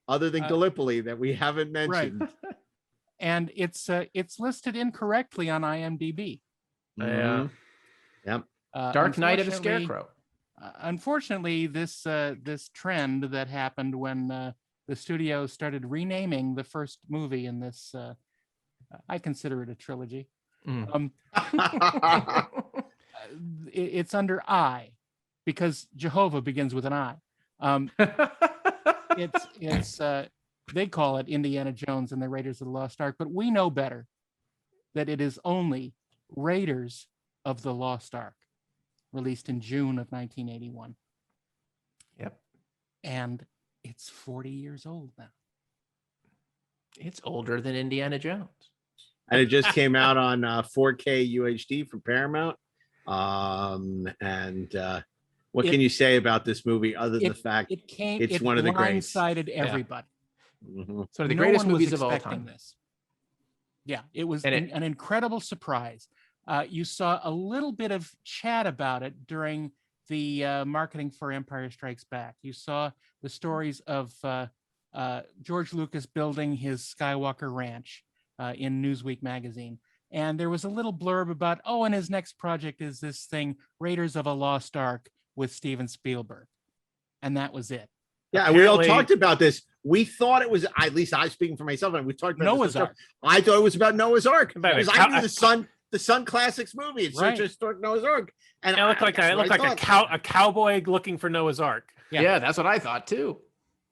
other than Gallipoli that we haven't mentioned.
Right. And it's listed incorrectly on IMDb.
Yeah.
Yep.
Dark Knight of the Scarecrow.
Unfortunately, this trend that happened when the studio started renaming the first movie in this, I consider it a trilogy. It's under I, because Jehovah begins with an I. It's they call it Indiana Jones and the Raiders of the Lost Ark, but we know better that it is only Raiders of the Lost Ark, released in June of 1981.
Yep.
And it's 40 years old now.
It's older than Indiana Jones.
And it just came out on 4K UHD from Paramount. What can you say about this movie other than the fact it's one of the greats?
Blindsided everybody.
Mm-hmm.
So the greatest movies of all
expecting
time.
This. Yeah, it was an incredible surprise. You saw a little bit of chat about it during the marketing for Empire Strikes Back. You saw the stories of George Lucas building his Skywalker Ranch in Newsweek magazine. And there was a little blurb about, and his next project is this thing, Raiders of a Lost Ark with Steven Spielberg. And that was it.
Yeah, apparently, we all talked about this. We thought it was, at least I speaking for myself, and we talked about
Noah's Ark.
I thought it was about Noah's Ark. Because I knew the Sun Classics movie. It's such a historic Noah's Ark. And
it looked like a cowboy looking for Noah's Ark.
Yeah, that's what I thought too.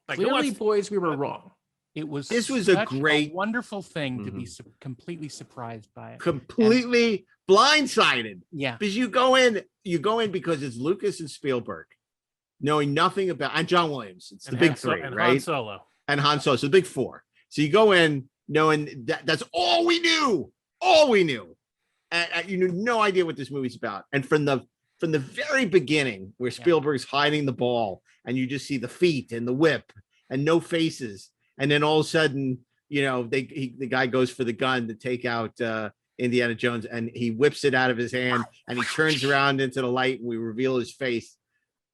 Like,
clearly, boys, we were wrong.
This was a
wonderful thing to be completely surprised by it.
Completely blindsided.
Yeah.
Because you go in because it's Lucas and Spielberg, knowing nothing about, and John Williams. It's the big three, right?
Han Solo.
And Han Solo. So the big four. So you go in knowing that's all we knew. All we knew. And you knew no idea what this movie's about. And from the very beginning, where Spielberg's hiding the ball, and you just see the feet and the whip and no faces. And then all of a sudden, the guy goes for the gun to take out Indiana Jones, and he whips it out of his hand, and he turns around into the light, and we reveal his face.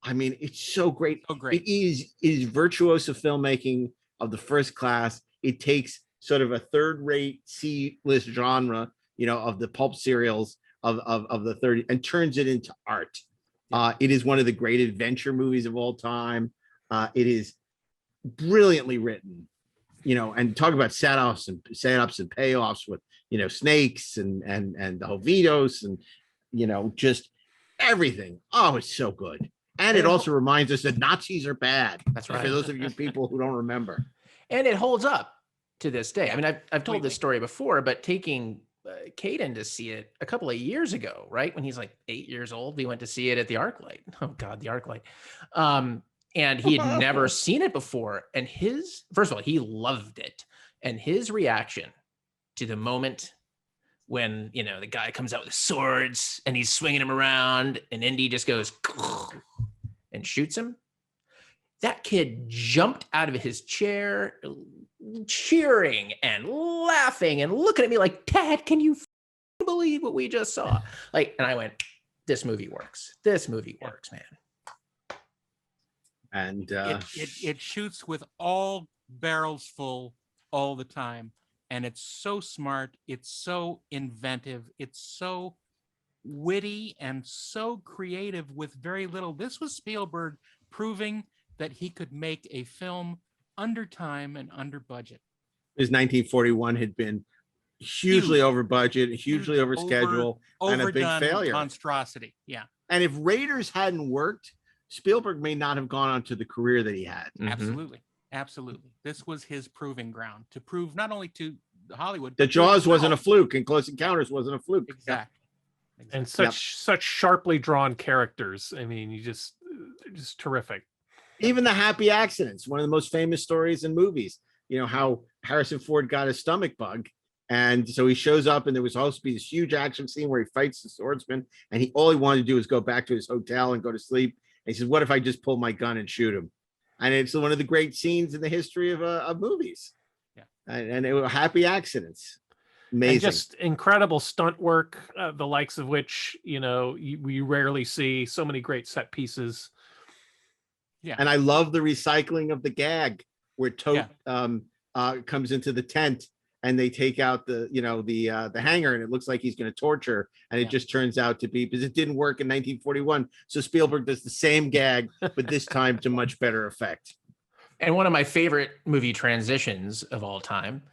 I mean, it's so great.
So great.
It is virtuoso filmmaking of the first class. It takes sort of a third-rate C-list genre, of the pulp serials of the 30s, and turns it into art. It is one of the great adventure movies of all time. It is brilliantly written. And talk about setups and payoffs with, snakes and the Jovitos and, just everything. Oh, it's so good. And it also reminds us that Nazis are bad.
That's right.
For those of you people who don't remember.
And it holds up to this day. I mean, I've told this story before, but taking Caden to see it a couple of years ago, right? When he's like 8 years old, we went to see it at the ArcLight. Oh God, the ArcLight. And he had never seen it before. And first of all, he loved it. And his reaction to the moment when, the guy comes out with swords and he's swinging him around and Indy just goes and shoots him. That kid jumped out of his chair, cheering and laughing and looking at me like, Dad, can you believe what we just saw? And I went, this movie works. This movie works, man.
And
it shoots with all barrels full all the time, and it's so smart, it's so inventive, it's so witty and so creative with very little. This was Spielberg proving that he could make a film under time and under budget.
His 1941 had been hugely over budget, hugely over schedule, and a big failure.
Monstrosity. Yeah.
And if Raiders hadn't worked, Spielberg may not have gone on to the career that he had.
Absolutely. Absolutely. This was his proving ground to prove not only to Hollywood.
That Jaws wasn't a fluke and Close Encounters wasn't a fluke.
Exactly.
And such sharply drawn characters. I mean, just terrific.
Even the happy accidents, one of the most famous stories in movies, how Harrison Ford got a stomach bug. And so he shows up, and there was supposed to be this huge action scene where he fights the swordsman, and all he wanted to do was go back to his hotel and go to sleep. And he says, what if I just pull my gun and shoot him? And it's one of the great scenes in the history of movies. Yeah. And it were happy accidents. Amazing.
And just incredible stunt work, the likes of which, we rarely see. So many great set pieces.
Yeah.
And I love the recycling of the gag where Tote comes into the tent, and they take out the hanger, and it looks like he's going to torture, and it just turns out to be, because it didn't work in 1941. So Spielberg does the same gag, but this time to much better effect.
And one of my favorite movie transitions of all time,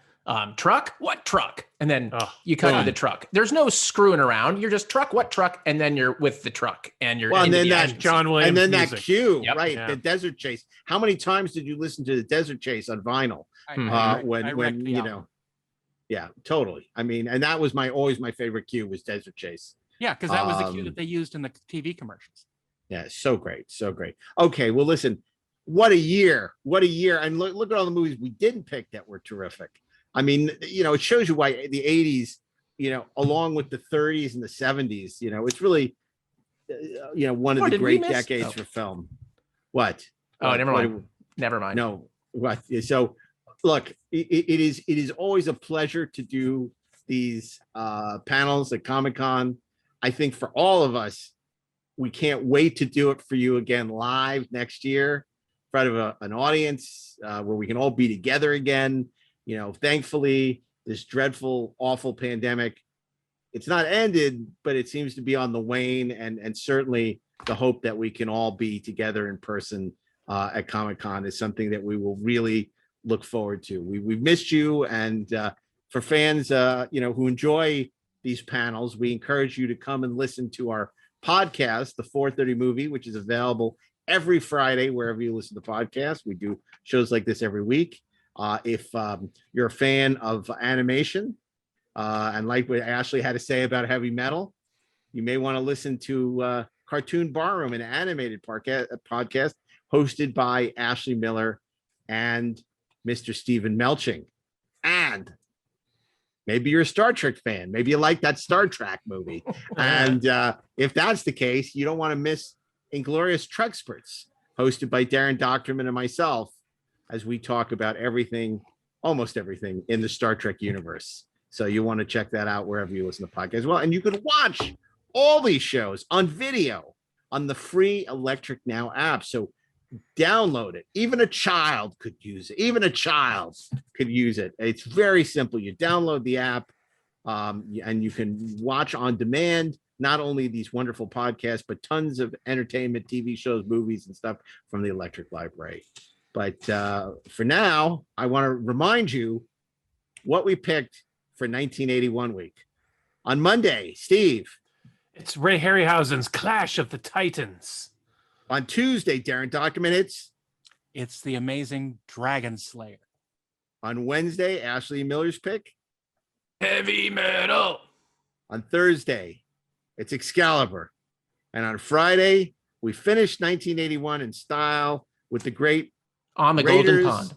Truck? What truck? And then you cut to the truck. There's no screwing around. You're just truck. What truck? And then you're with the truck, and you're.
Well, and then that
John Williams
and then
music.
that cue,
Yep.
right?
Yeah.
The Desert Chase. How many times did you listen to the Desert Chase on vinyl?
I
When
wrecked the
you
album.
know, yeah, totally. I mean, and that was always my favorite cue was Desert Chase.
Yeah, because that was the cue that they used in the TV commercials.
Yeah, so great, so great. Okay, well, listen, what a year, and look at all the movies we didn't pick that were terrific. I mean, you know, it shows you why the 80s, you know, along with the 30s and the 70s, you know, it's really, you know, one of the
did we
great
miss?
decades
Oh.
for film. What?
Oh, never
What-
mind. Never mind.
No, what? So, look, it is always a pleasure to do these panels at Comic-Con. I think for all of us, we can't wait to do it for you again live next year in front of an audience where we can all be together again. You know, thankfully, this dreadful, awful pandemic, it's not ended, but it seems to be on the wane, and certainly the hope that we can all be together in person at Comic-Con is something that we will really look forward to. We've missed you, and for fans, you know, who enjoy these panels, we encourage you to come and listen to our podcast, The 430 Movie, which is available every Friday wherever you listen to podcasts. We do shows like this every week. If you're a fan of animation and like what Ashley had to say about heavy metal, you may want to listen to Cartoon Barroom, an animated podcast hosted by Ashley Miller and Mr. Stephen Melching. And maybe you're a Star Trek fan. Maybe you like that Star Trek movie. And if that's the case, you don't want to miss Inglorious Treksperts, hosted by Daren Dochterman and myself, as we talk about everything, almost everything in the Star Trek universe. So you want to check that out wherever you listen to podcasts as well. And you can watch all these shows on video on the free Electric Now app. So download it. Even a child could use it. Even a child could use it. It's very simple. You download the app and you can watch on demand, not only these wonderful podcasts, but tons of entertainment, TV shows, movies, and stuff from the Electric Library. But for now, I want to remind you what we picked for 1981 week. On Monday, Steve.
It's Ray Harryhausen's Clash of the Titans.
On Tuesday, Daren Dochterman,
It's the amazing Dragon Slayer.
On Wednesday, Ashley Miller's pick.
Heavy Metal.
On Thursday, it's Excalibur. And on Friday, we finished 1981 in style with the great
On the
Raiders,
Golden Pond.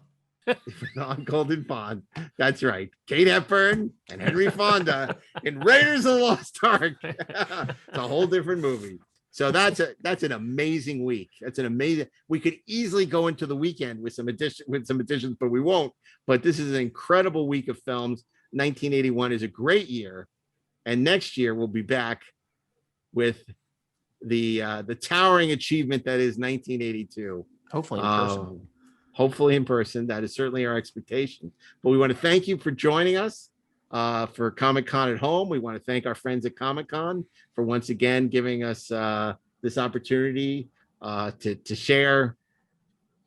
on Golden Pond. That's right. Kate Hepburn and Henry Fonda in Raiders of the Lost Ark. It's a whole different movie. So that's an amazing week. That's an amazing. We could easily go into the weekend with some additions, but we won't. But this is an incredible week of films. 1981 is a great year, and next year we'll be back with the towering achievement that is 1982.
Hopefully in person.
Hopefully in person. That is certainly our expectation. But we want to thank you for joining us for Comic-Con at Home. We want to thank our friends at Comic-Con for once again giving us this opportunity to share,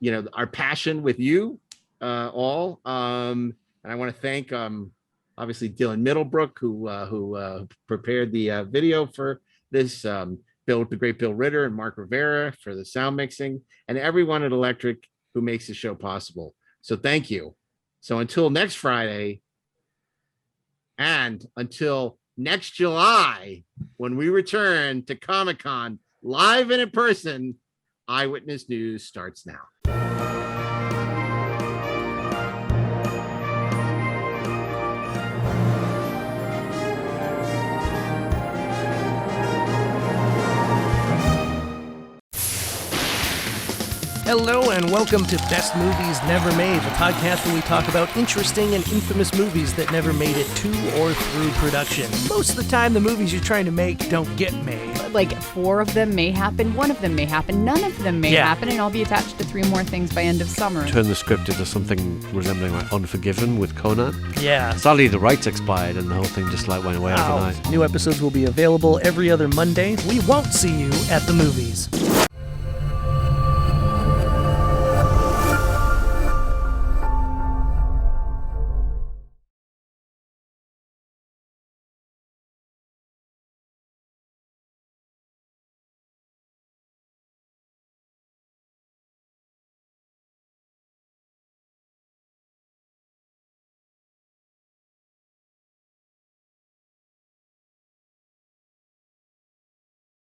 you know, our passion with you all. And I want to thank obviously Dylan Middlebrook who prepared the video for this. The great Bill Ritter and Mark Rivera for the sound mixing, and everyone at Electric who makes the show possible. So thank you. So until next Friday, and until next July, when we return to Comic-Con live and in person, Eyewitness News starts now.
Hello and welcome to Best Movies Never Made, the podcast where we talk about interesting and infamous movies that never made it to or through production. Most of the time, the movies you're trying to make don't get made.
Like 4 of them may happen, 1 of them may happen, none of them may happen, and I'll be attached to 3 more things by end of summer.
Turn the script into something resembling like Unforgiven with Conan.
Yeah.
Sadly, the rights expired and the whole thing just like went away overnight.
New episodes will be available every other Monday. We won't see you at the movies.